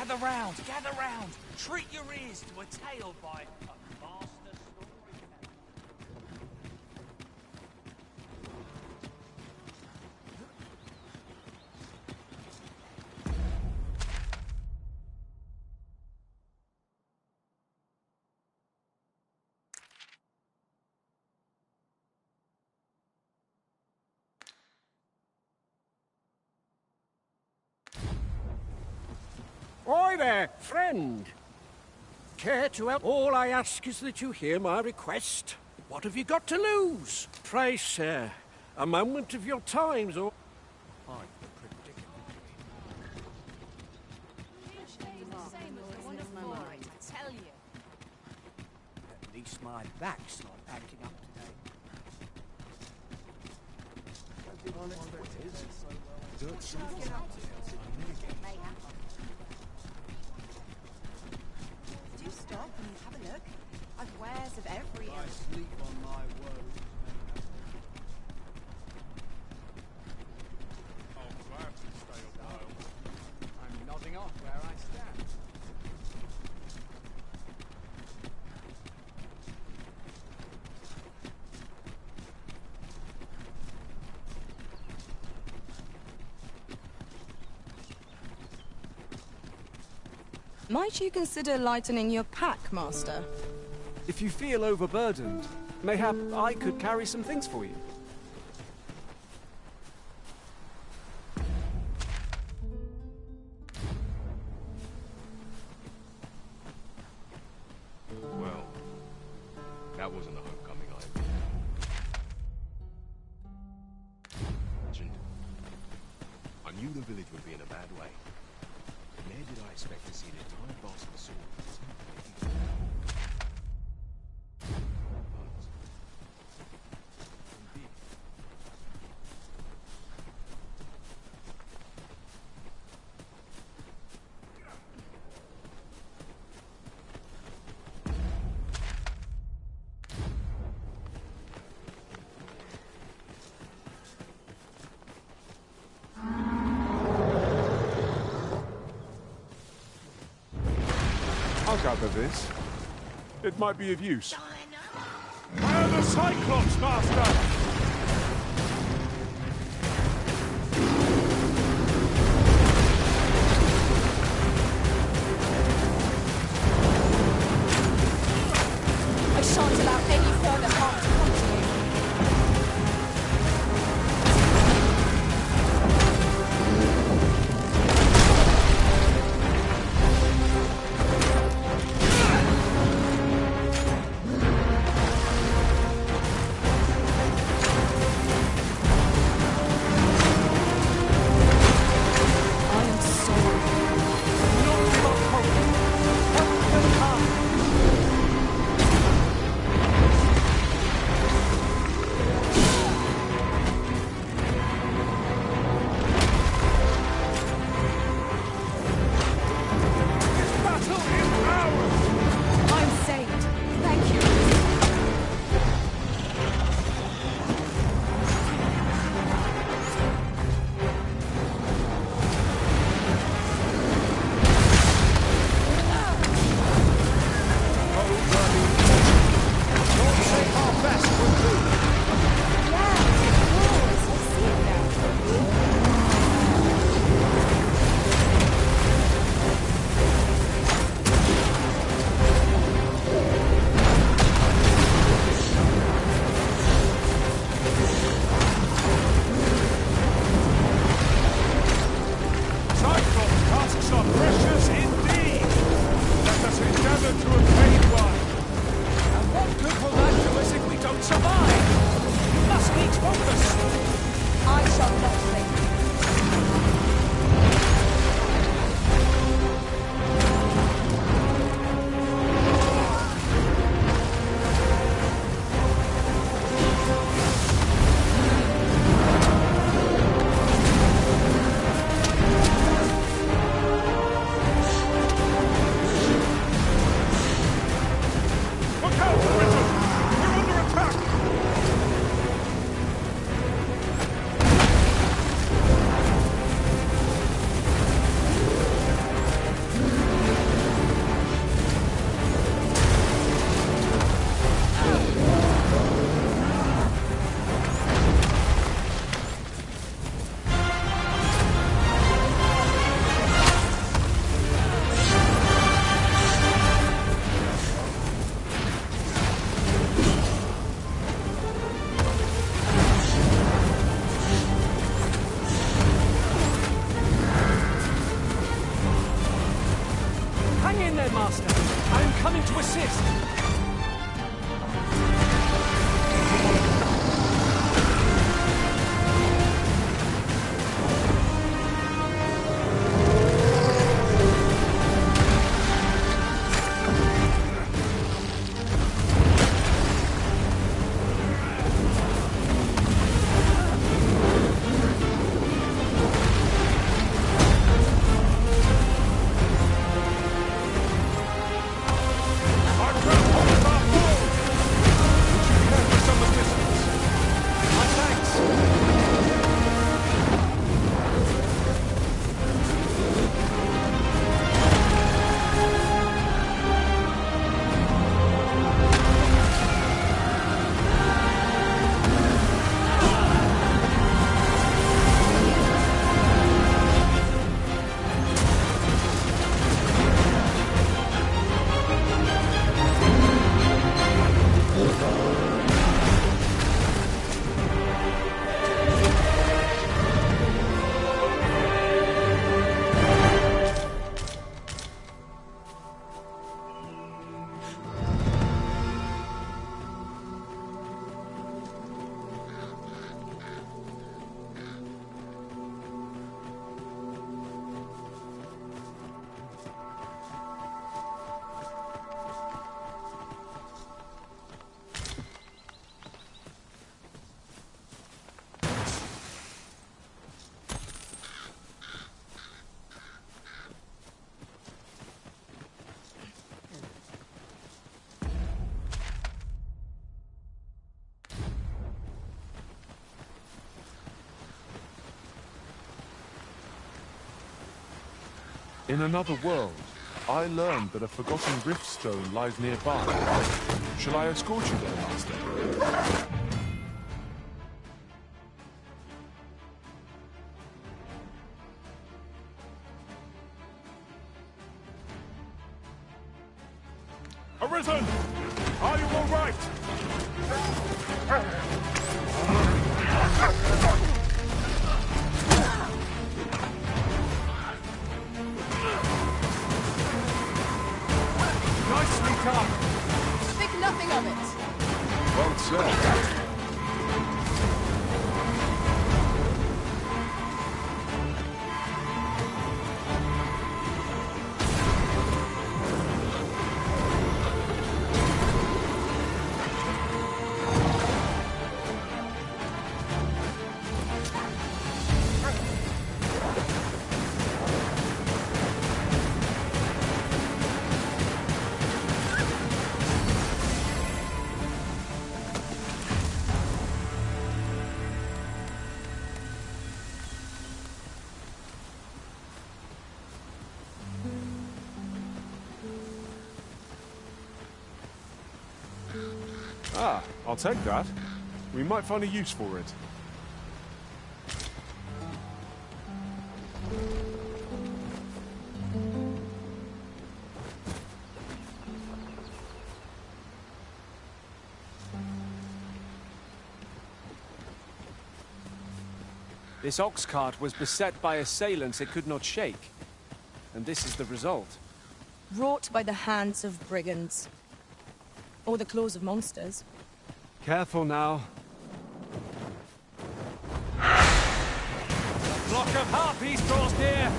R: Gather round, gather round. Treat your ears to a tale by a master storyteller.
S: Oi there, friend. Care to help? All I ask is that you hear my request. What have you got to lose? Pray, sir, a moment of your times or... At least my back's not acting up today.
T: Do stop and have a look. I've wares of every...
R: I sleep on my woes.
G: I'll gladly stay a while. I'm nodding off where I stand.
P: Might you consider lightening your pack, Master?
A: If you feel overburdened, mayhap I could carry some things for you.
U: Well, that wasn't the homecoming I imagined. I knew the village would be in a bad way. Where did I expect to see the entire basket of swords?
J: I'll gather this. It might be of use.
B: Where are the Cyclops, Master?
P: I shan't allow any further harm to come to you.
A: coming to assist!
J: In another world, I learned that a forgotten riftstone lies nearby. Shall I escort you there, Master? Arisen! Are you all right?
A: Nicely done!
P: Think nothing of it.
J: Well said. Ah, I'll take that. We might find a use for it.
A: This ox cart was beset by assailants it could not shake. And this is the result.
P: Wrought by the hands of brigands. Or the claws of monsters.
A: Careful now. A flock of harpies draws near!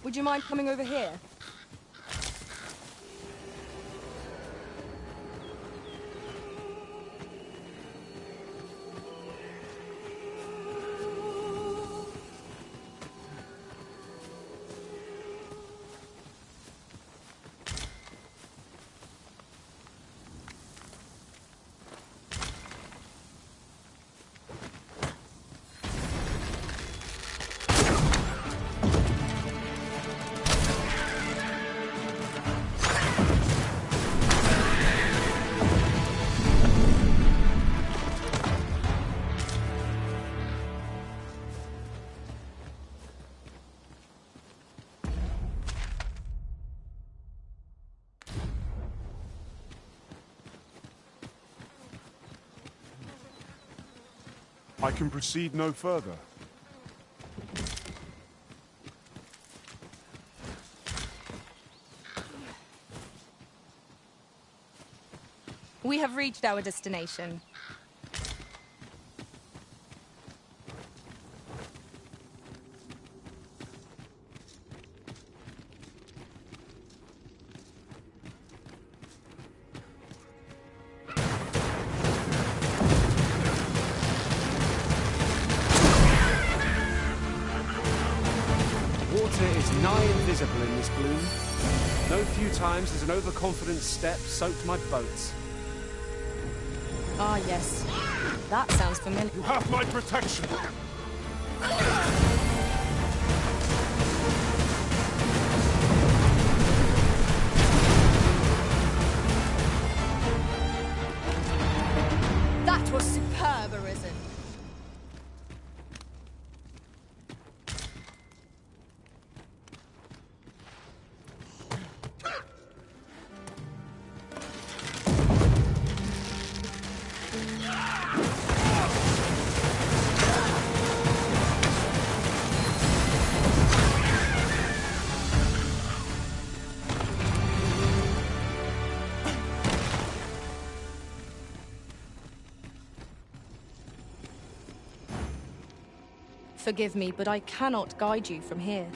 P: Would you mind coming over here?
J: I can proceed no further.
P: We have reached our destination.
A: Water is nigh invisible in this gloom. No few times has an overconfident step soaked my boats.
P: Ah, yes. That sounds familiar.
J: You have my protection!
P: That was superb, Arisen. Forgive me, but I cannot guide you from here.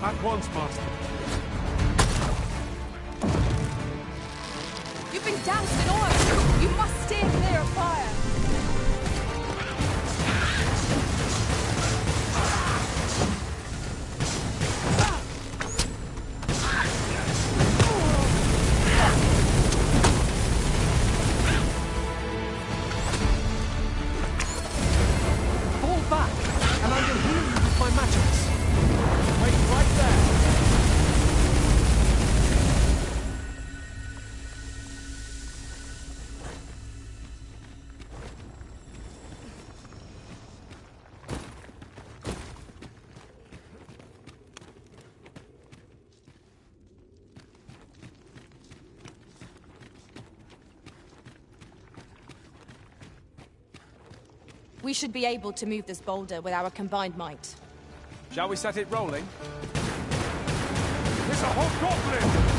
A: At once, Master.
P: You've been doused in oil! You must steer clear of fire!
A: Fall back, and I will heal you with my magics. Wait right there.
P: We should be able to move this boulder with our combined might.
A: Shall we set it rolling?
J: It's a hobgoblin!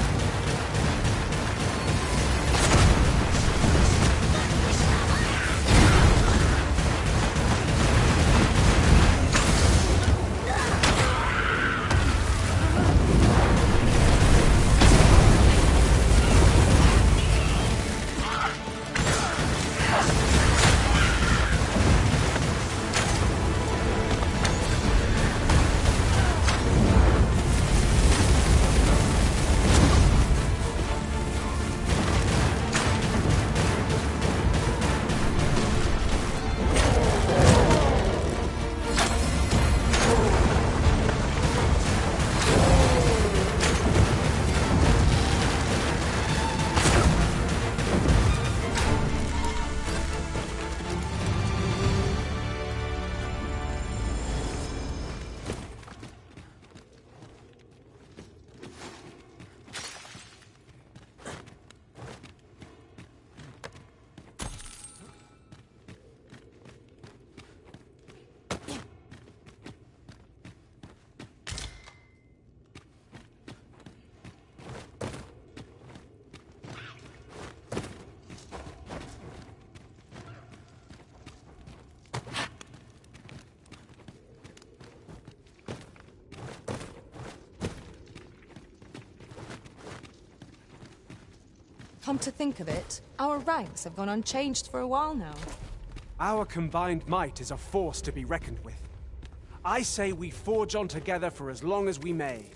P: Come to think of it, our ranks have gone unchanged for a while now.
A: Our combined might is a force to be reckoned with. I say we forge on together for as long as we may.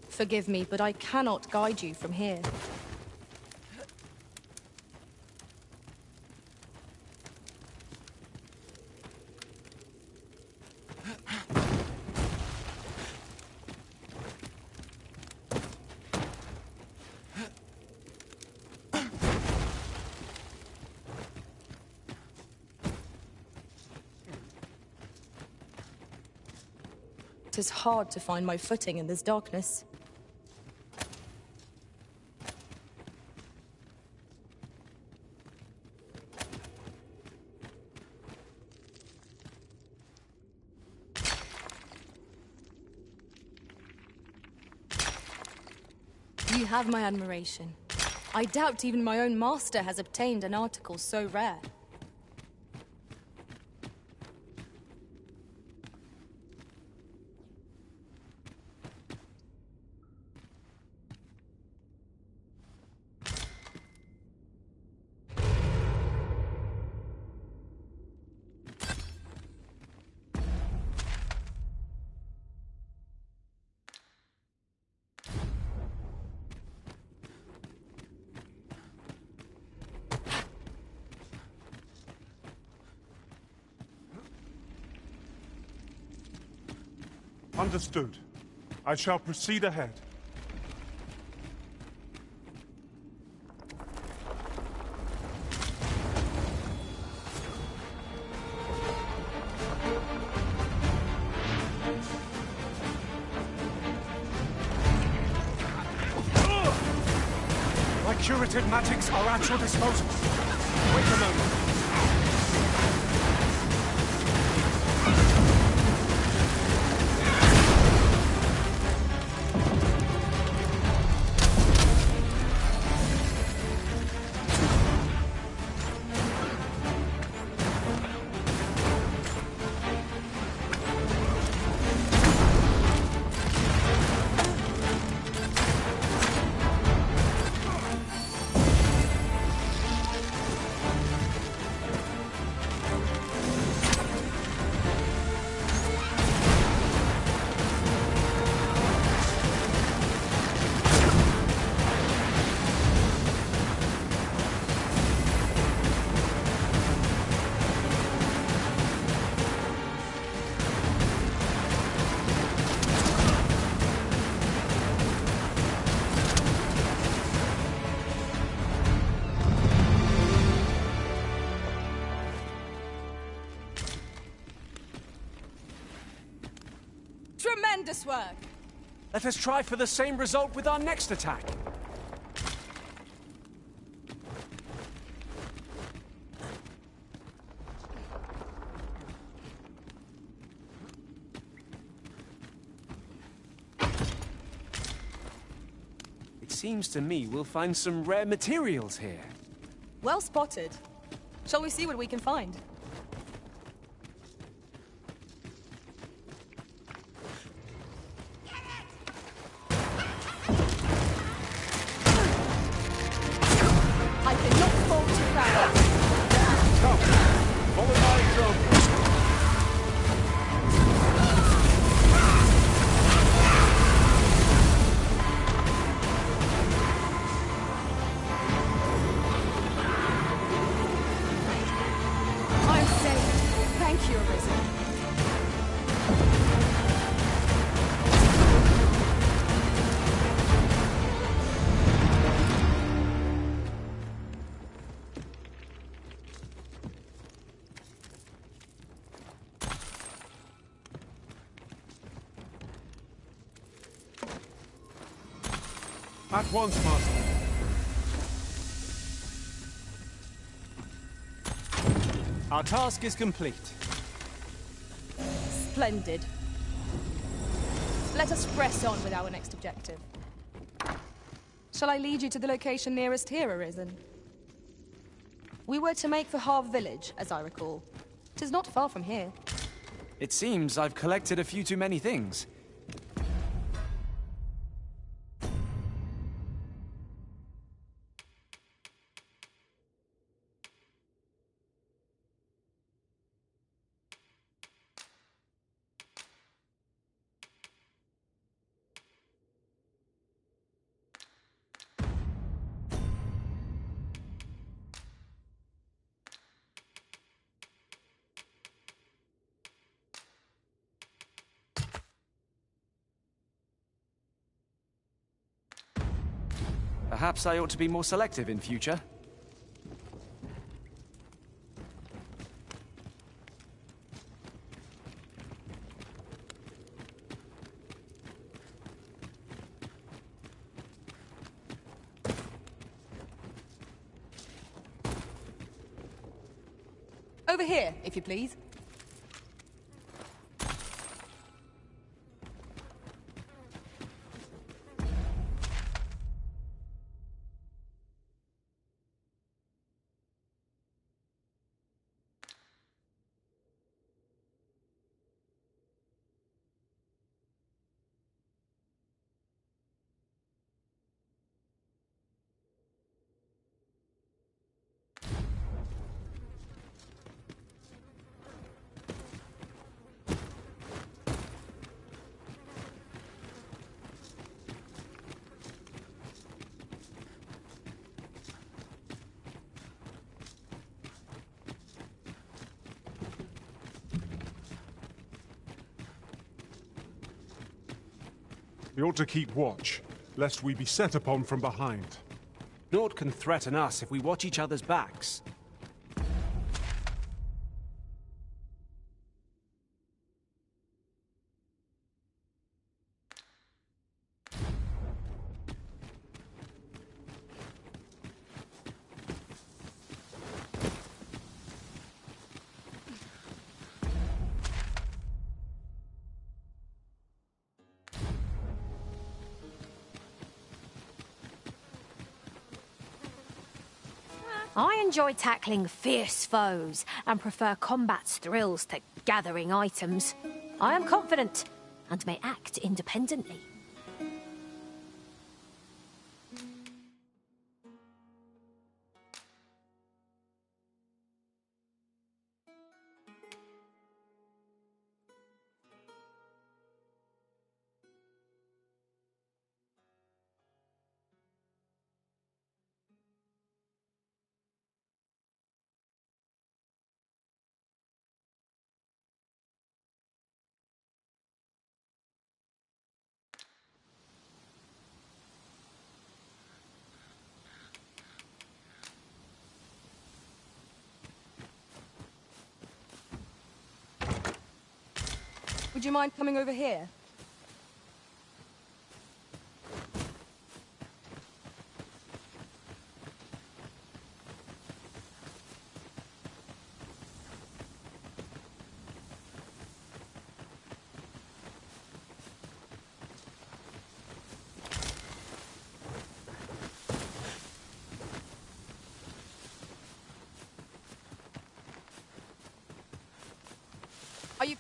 P: Forgive me, but I cannot guide you from here. It is hard to find my footing in this darkness. You have my admiration. I doubt even my own master has obtained an article so rare.
J: Understood. I shall proceed ahead.
A: My curative magics are at your disposal. Wait a moment.
P: Tremendous work!
A: Let us try for the same result with our next attack. Seems to me we'll find some rare materials here.
P: Well spotted. Shall we see what we can find? I cannot fall too fast.
A: Come, follow my example.
P: I'm saved. Thank you, Arisen.
A: At once, Master. Our task is complete.
P: Splendid. Let us press on with our next objective. Shall I lead you to the location nearest here, Arisen? We were to make for Harv Village, as I recall. 'Tis not far from here.
A: It seems I've collected a few too many things. Perhaps I ought to be more selective in future.
P: Over here, if you please.
J: We ought to keep watch, lest we be set upon from behind.
A: Naught can threaten us if we watch each other's backs.
F: I enjoy tackling fierce foes and prefer combat's thrills to gathering items. I am confident and may act independently.
P: Would you mind coming over here?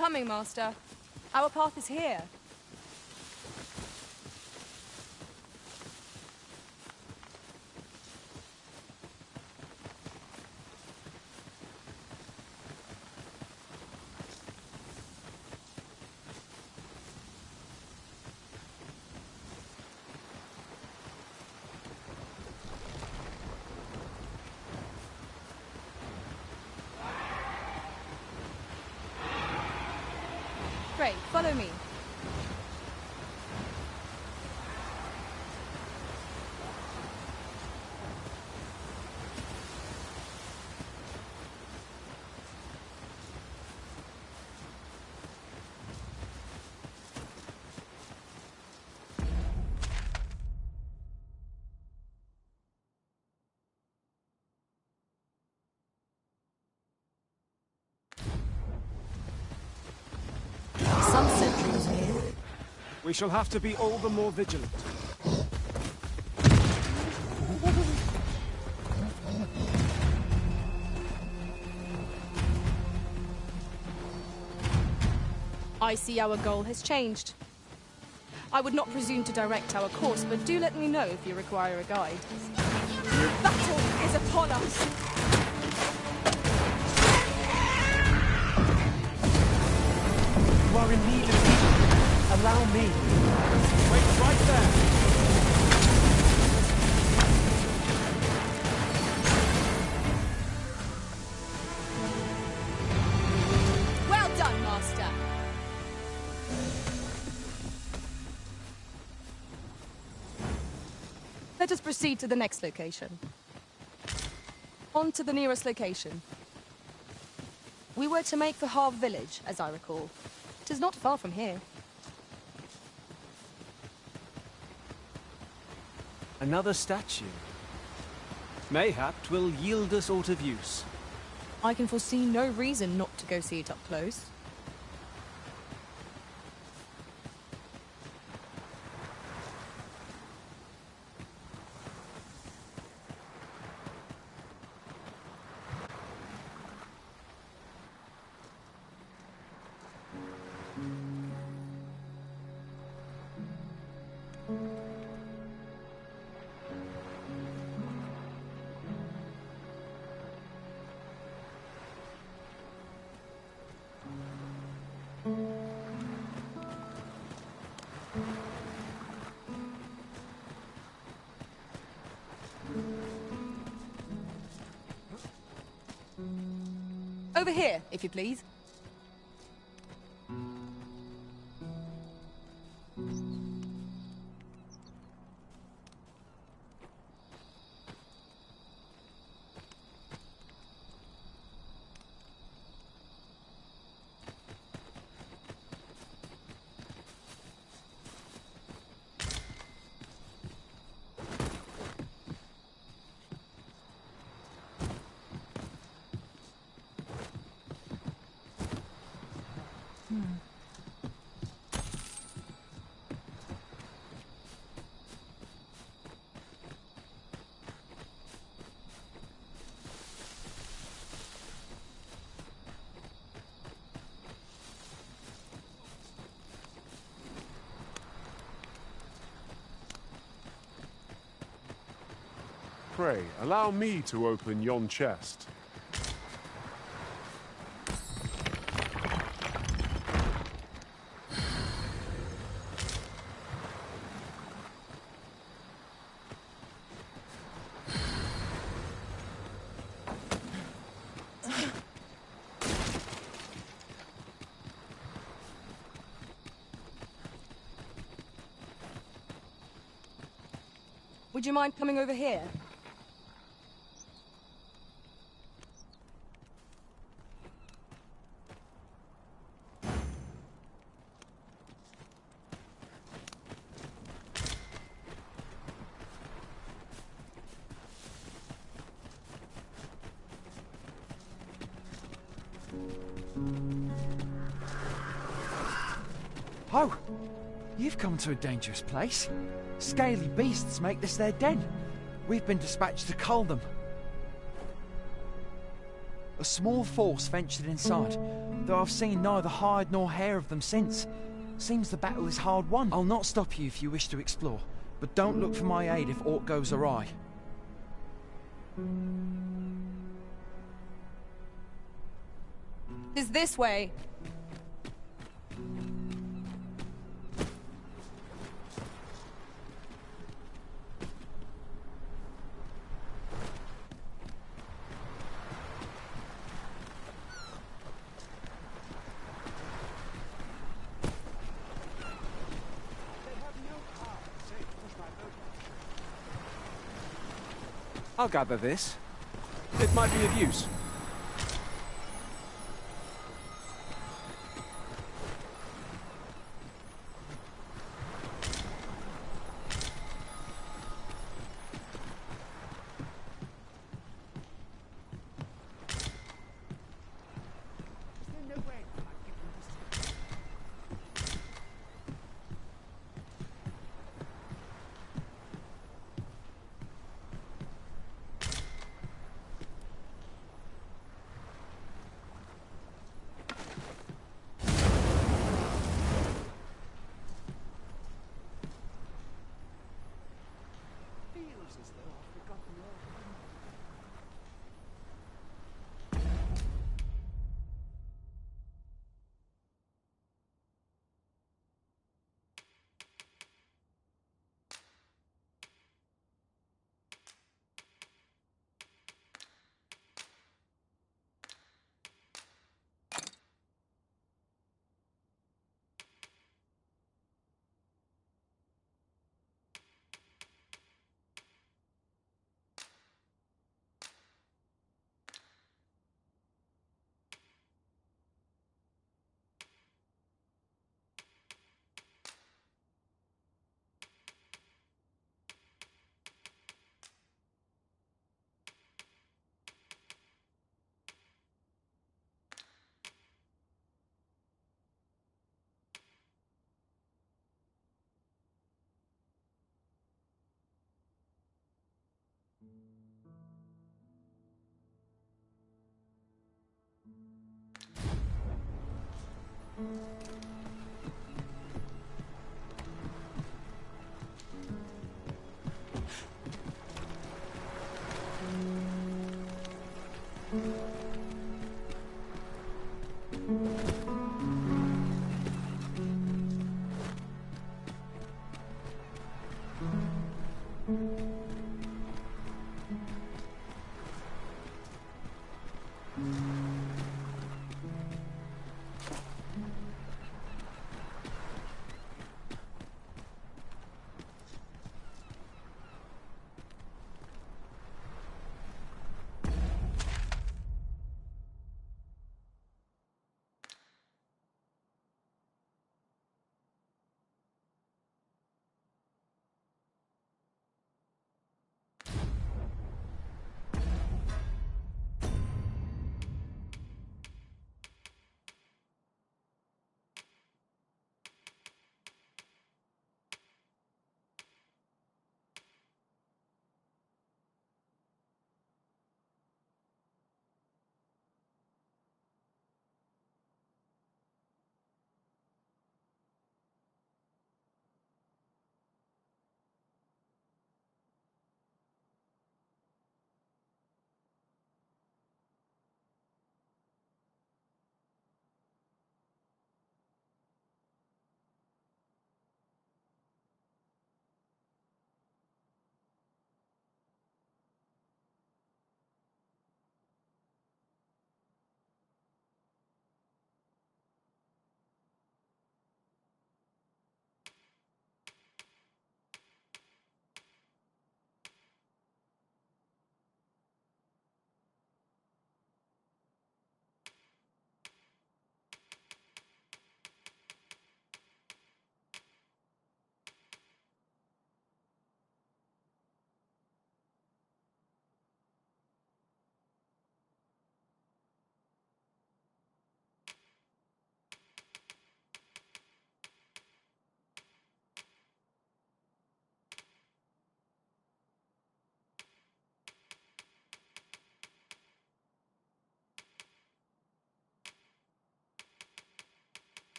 P: coming, Master. Our path is here. Great, follow me.
A: We shall have to be all the more vigilant.
P: I see our goal has changed. I would not presume to direct our course, but do let me know if you require a guide. Battle is upon us!
A: You are in need of me. Allow me. Wait right there.
P: Well done, Master. Let us proceed to the next location. On to the nearest location. We were to make for Harve Village, as I recall. It is not far from here.
A: Another statue. Mayhap 'twill yield us aught of use.
P: I can foresee no reason not to go see it up close. Over here, if you please.
J: Pray, allow me to open yon chest.
P: Would you mind coming over here?
K: Oh! You've come to a dangerous place. Scaly beasts make this their den. We've been dispatched to cull them. A small force ventured inside, though I've seen neither hide nor hair of them since. Seems the battle is hard won. I'll not stop you if you wish to explore, but don't look for my aid if aught goes awry.
P: Is this way?
A: I'll gather this. It might be of use.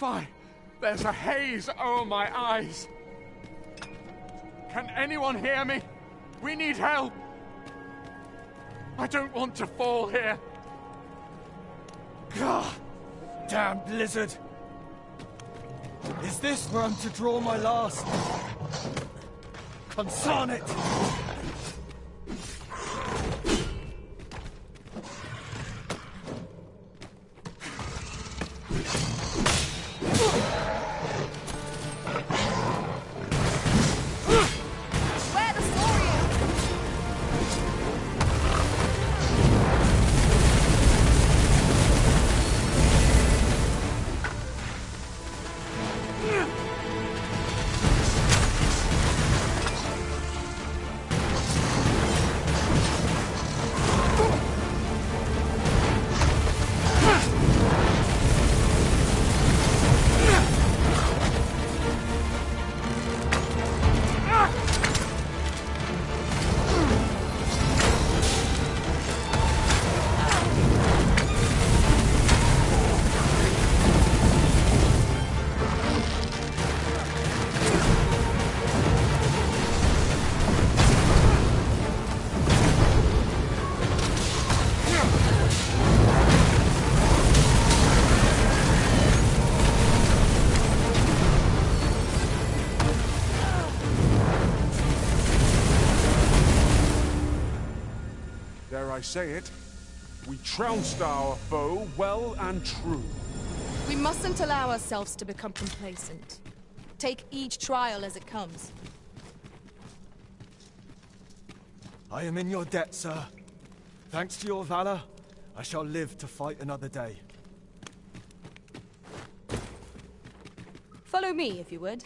G: Fine. There's a haze over my eyes. Can anyone hear me? We need help. I don't want to fall here.
O: God, damn blizzard. Is this where I'm to draw my last? Consarn it!
P: Where the Saurians?
B: Dare I say it, we trounced our foe well and true.
P: We mustn't allow ourselves to become complacent. Take each trial as it comes.
O: I am in your debt, sir. Thanks to your valor, I shall live to fight another day.
P: Follow me, if you would.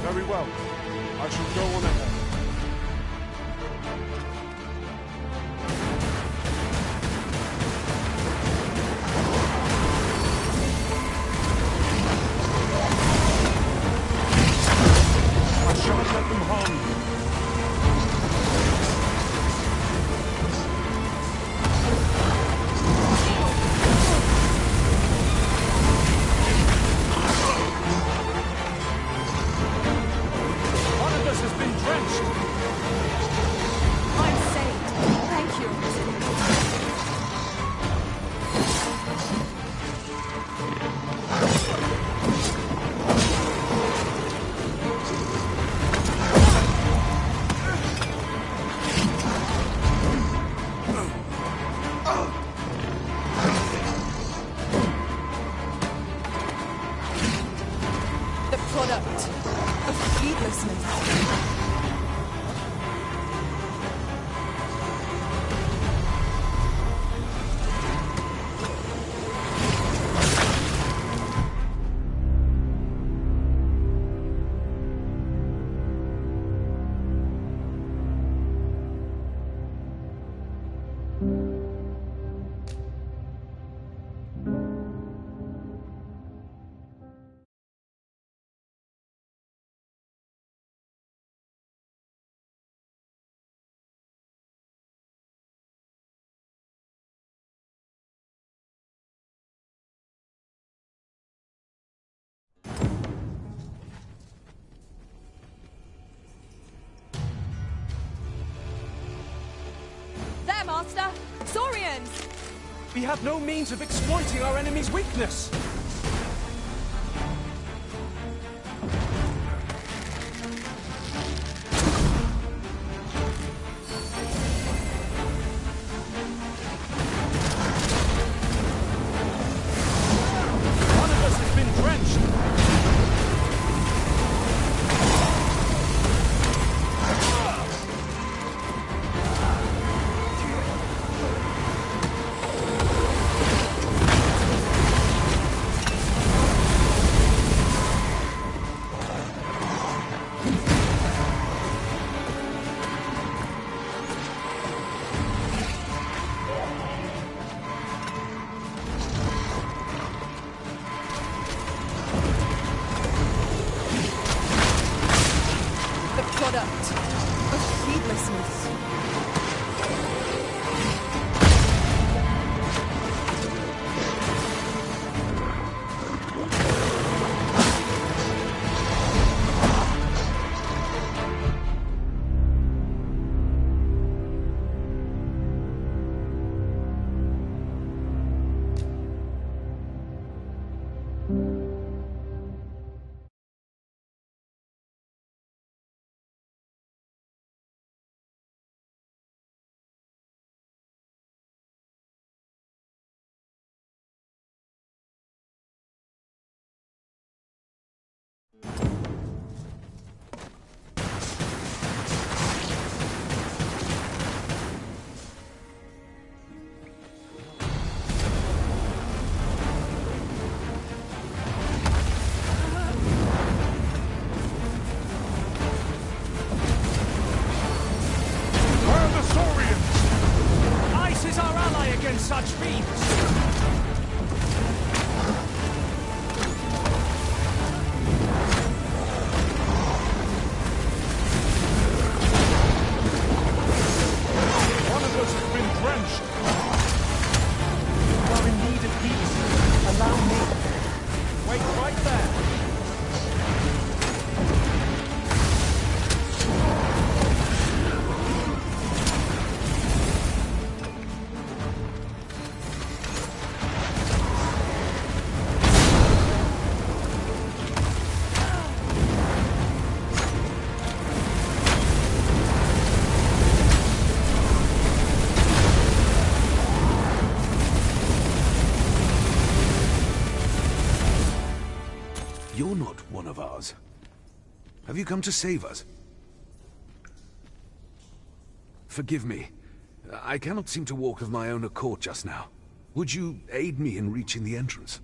B: Very well. I shall go on ahead. I shan't let them harm you.
A: One of us has been drenched.
P: I'm saved. Thank you. The product of heedlessness. cannons!
A: We have no means of exploiting our enemy's weakness. One of us has been drenched.
P: Product of heedlessness. Such fiends!
D: You're not one of ours. Have you come to save us? Forgive me. I cannot seem to walk of my own accord just now. Would you aid me in reaching the entrance?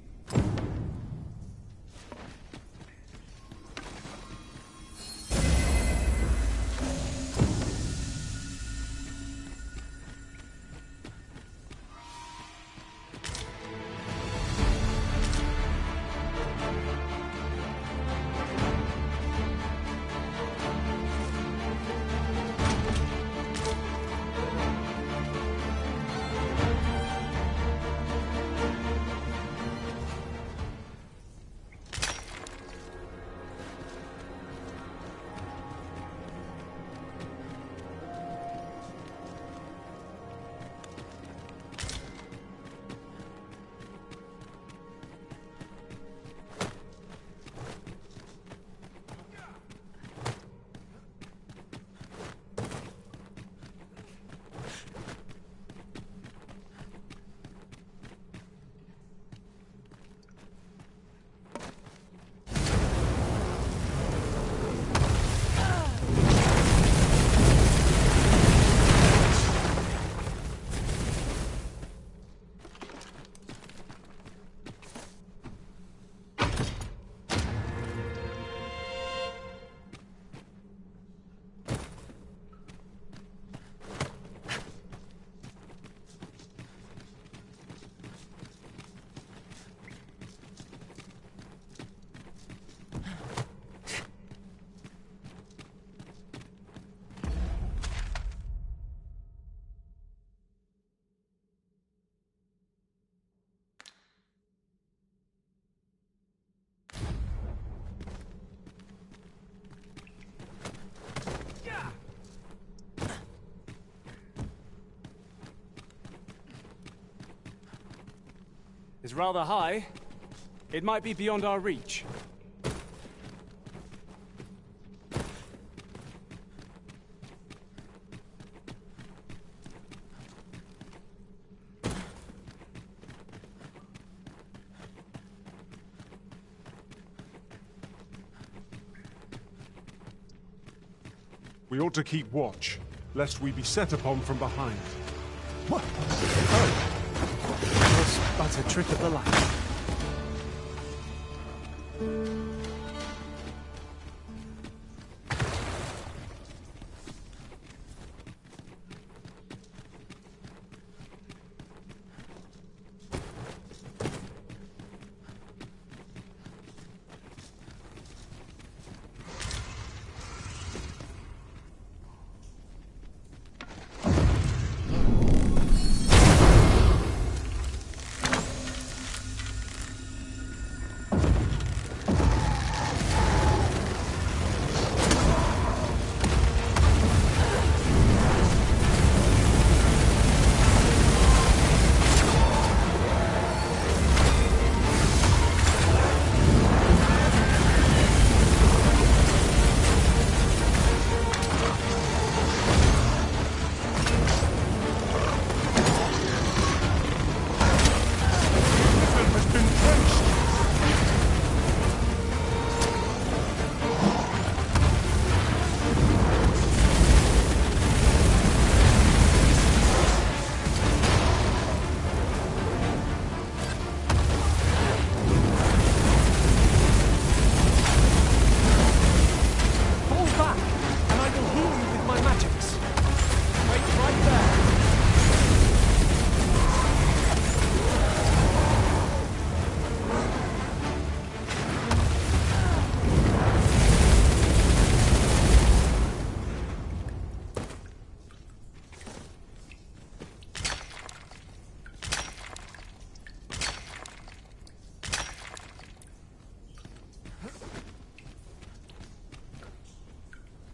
A: is rather high. It might be beyond our reach.
J: We ought to keep watch, lest we be set upon from behind.
A: What? Oh. It was but a trick of the light.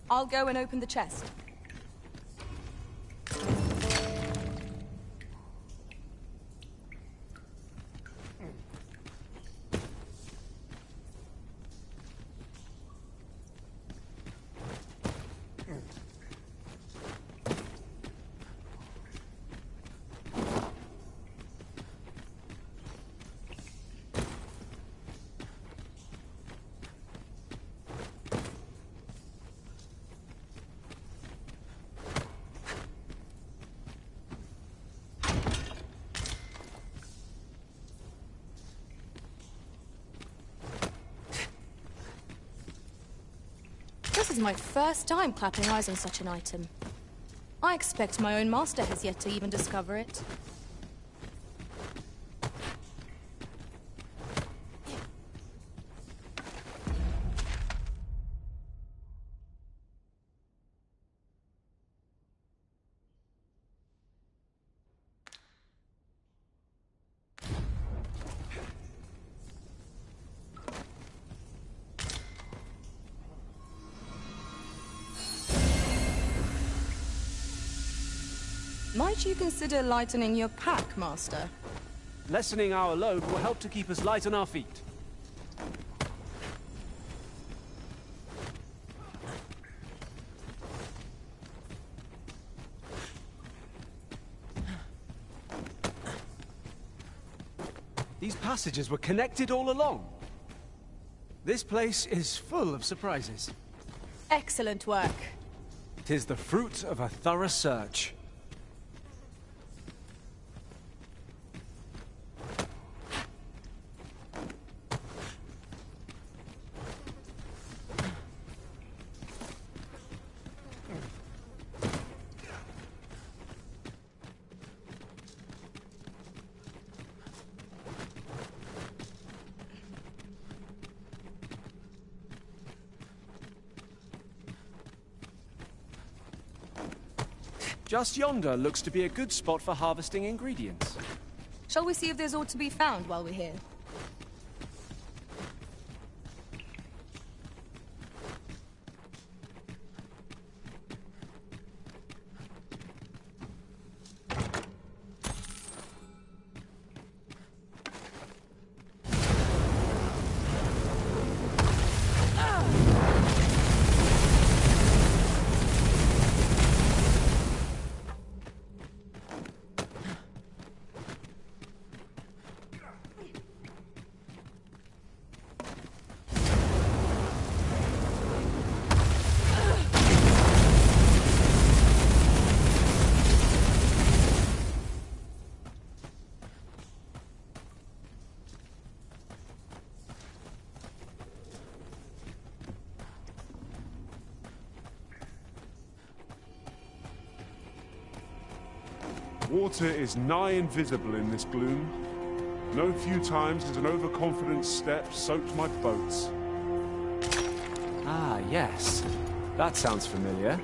P: I'll go and open the chest. This is my first time clapping eyes on such an item. I expect my own master has yet to even discover it. Might you consider lightening your pack, Master?
A: Lessening our load will help to keep us light on our feet. These passages were connected all along. This place is full of surprises.
P: Excellent work.
A: 'Tis the fruit of a thorough search. Just yonder looks to be a good spot for harvesting ingredients.
P: Shall we see if there's aught to be found while we're here?
J: Water is nigh invisible in this gloom. No few times has an overconfident step soaked my boats.
A: Ah, yes. That sounds familiar.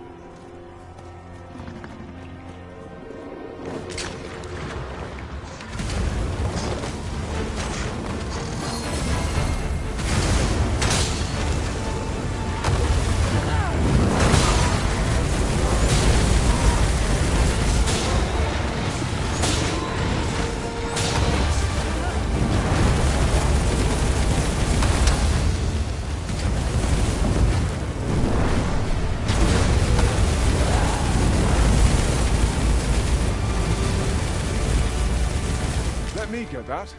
J: Let me get that.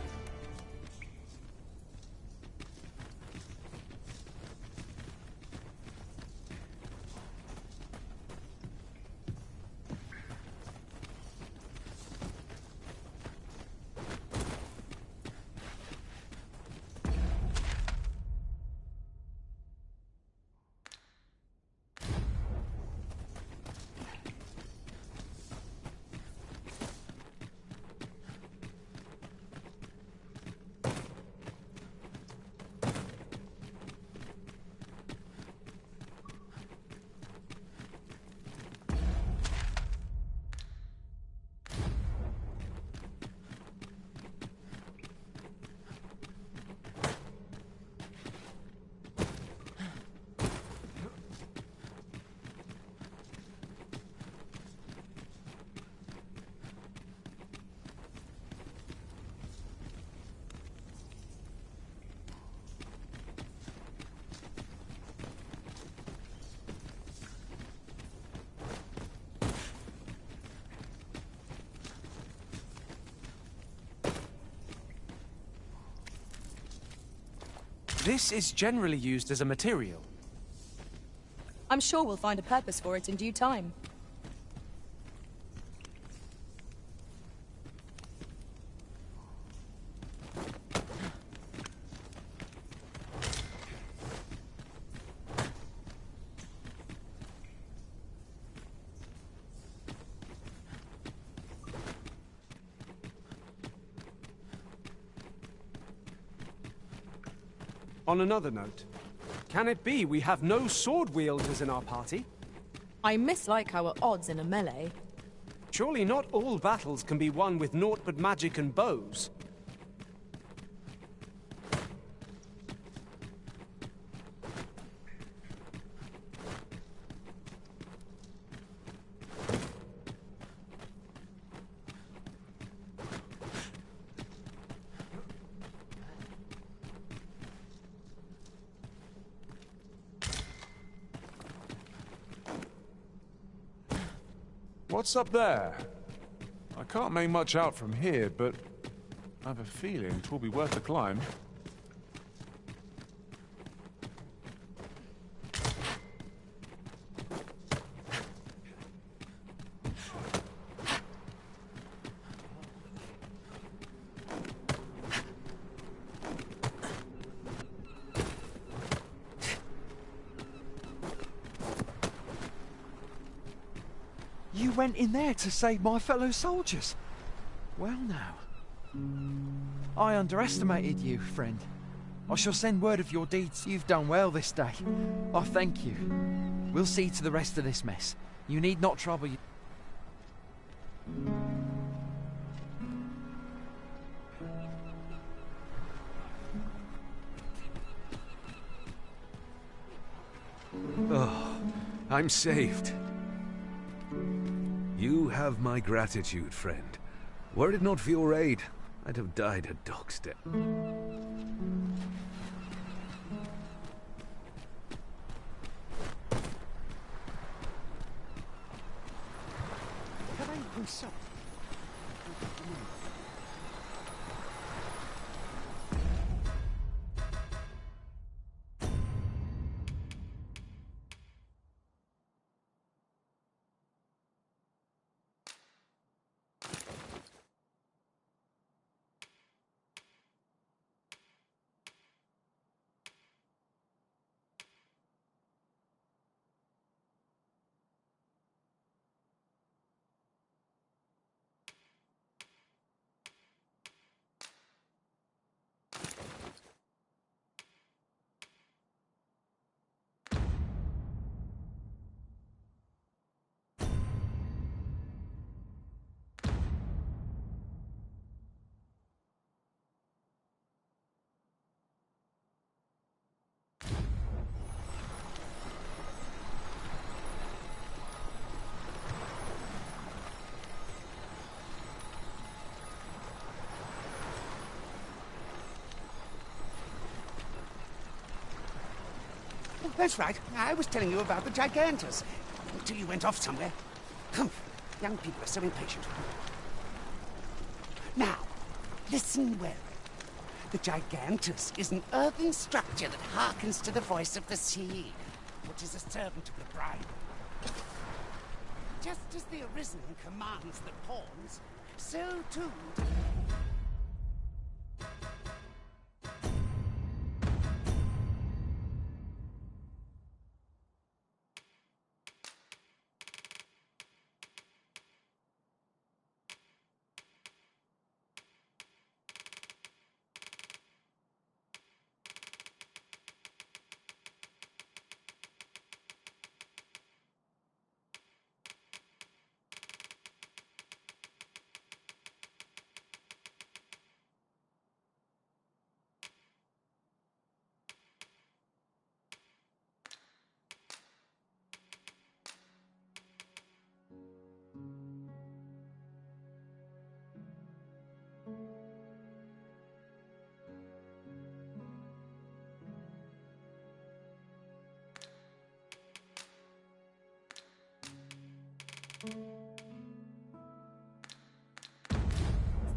A: This is generally used as a material.
P: I'm sure we'll find a purpose for it in due time.
A: On another note, can it be we have no sword wielders in our party?
P: I mislike our odds in a melee.
A: Surely not all battles can be won with naught but magic and bows.
J: What's up there? I can't make much out from here, but I have a feeling it will be worth the climb.
K: You went in there to save my fellow soldiers. Well now. I underestimated you, friend. I shall send word of your deeds. You've done well this day. I thank you. We'll see to the rest of this mess. You need not trouble you.
D: Oh, I'm saved. You have my gratitude, friend. Were it not for your aid, I'd have died a dog's death.
B: That's right. I was telling you about the Gigantus. Until you went off somewhere. Humph. Young people are so impatient. Now, listen well. The Gigantus is an earthen structure that hearkens to the voice of the sea, which is a servant of the bride. Just as the Arisen commands the pawns, so too...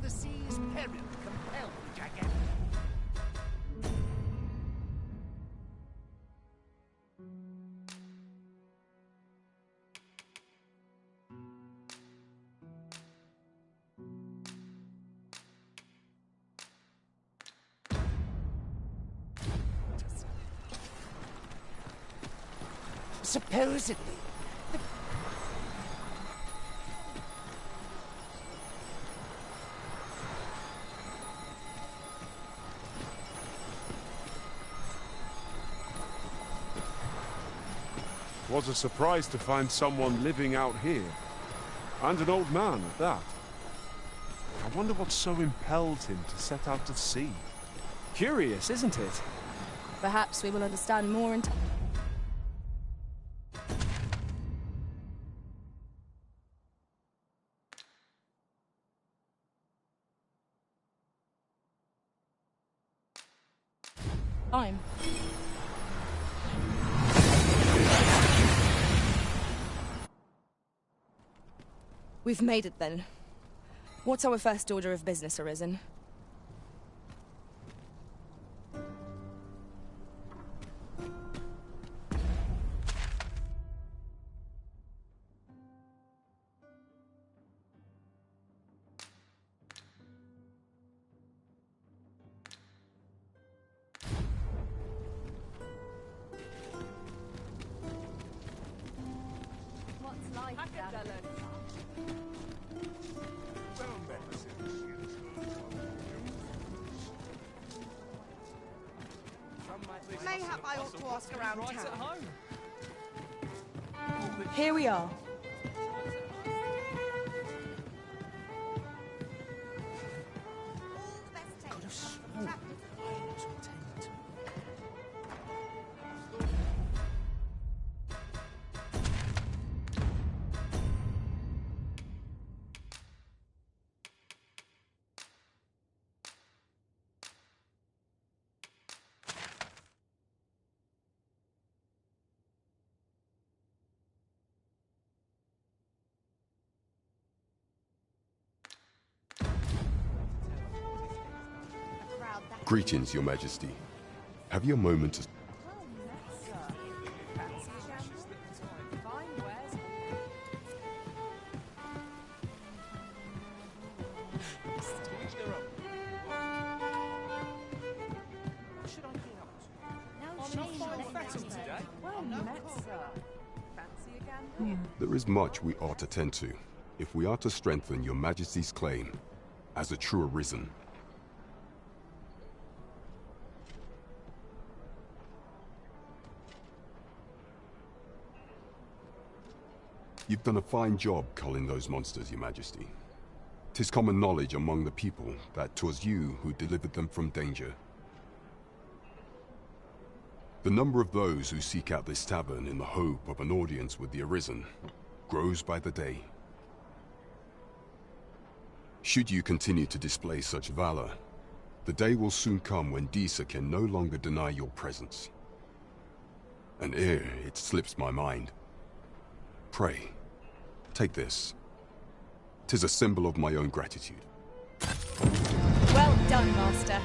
B: The sea's peril compelled the Gigantus. Supposedly,
J: Was a surprise to find someone living out here. And an old man at that. I wonder what so impelled him to set out to sea.
A: Curious, isn't it?
P: Perhaps we will understand more in time. We've made it then. What's our first order of business, Arisen?
H: What's life down
T: Mayhap I ought to ask around
R: Right
T: town.
R: at home.
P: Here we are.
C: Greetings, Your Majesty. Have you a moment to... There is much we ought to tend to, if we are to strengthen Your Majesty's claim as a true Arisen. You've done a fine job culling those monsters, Your Majesty. 'Tis common knowledge among the people that 'twas you who delivered them from danger. The number of those who seek out this tavern in the hope of an audience with the Arisen grows by the day. Should you continue to display such valor, the day will soon come when Disa can no longer deny your presence. and ere it slips my mind. Pray, take this. 'Tis a symbol of my own gratitude.
P: Well done, Master.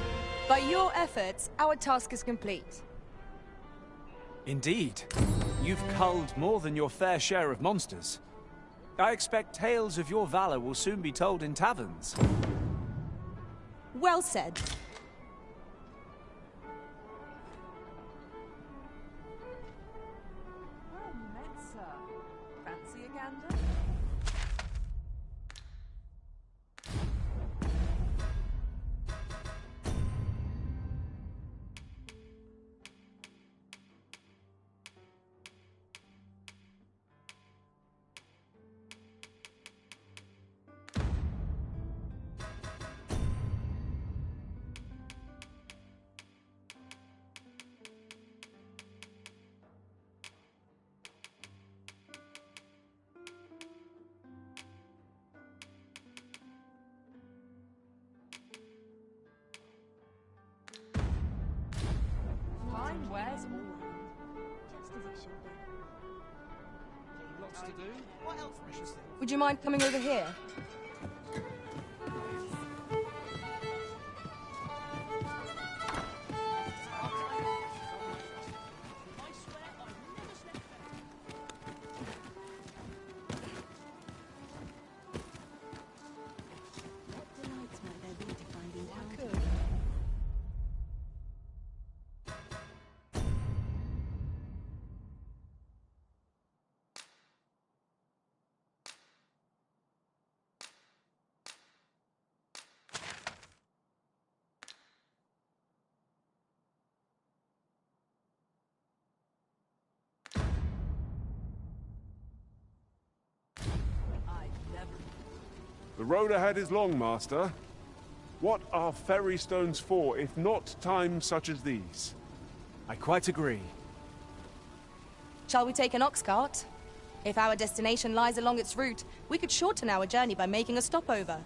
P: By your efforts, our task is complete.
A: Indeed. You've culled more than your fair share of monsters. I expect tales of your valor will soon be told in taverns.
P: Well said.
T: Well met, sir. Fancy a gander? Fine wares all round. Just as it should be.
R: Lots to do. What else precious thing?
P: Would you mind coming over here?
T: What delights might there be to find in town?
J: The road ahead is long, Master. What are ferry stones for, if not times such as these?
A: I quite agree.
P: Shall we take an ox cart? If our destination lies along its route, we could shorten our journey by making a stopover.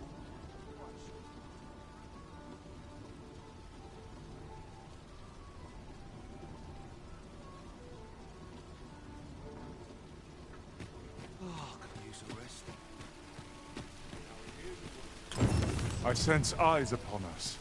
J: I sense eyes upon us.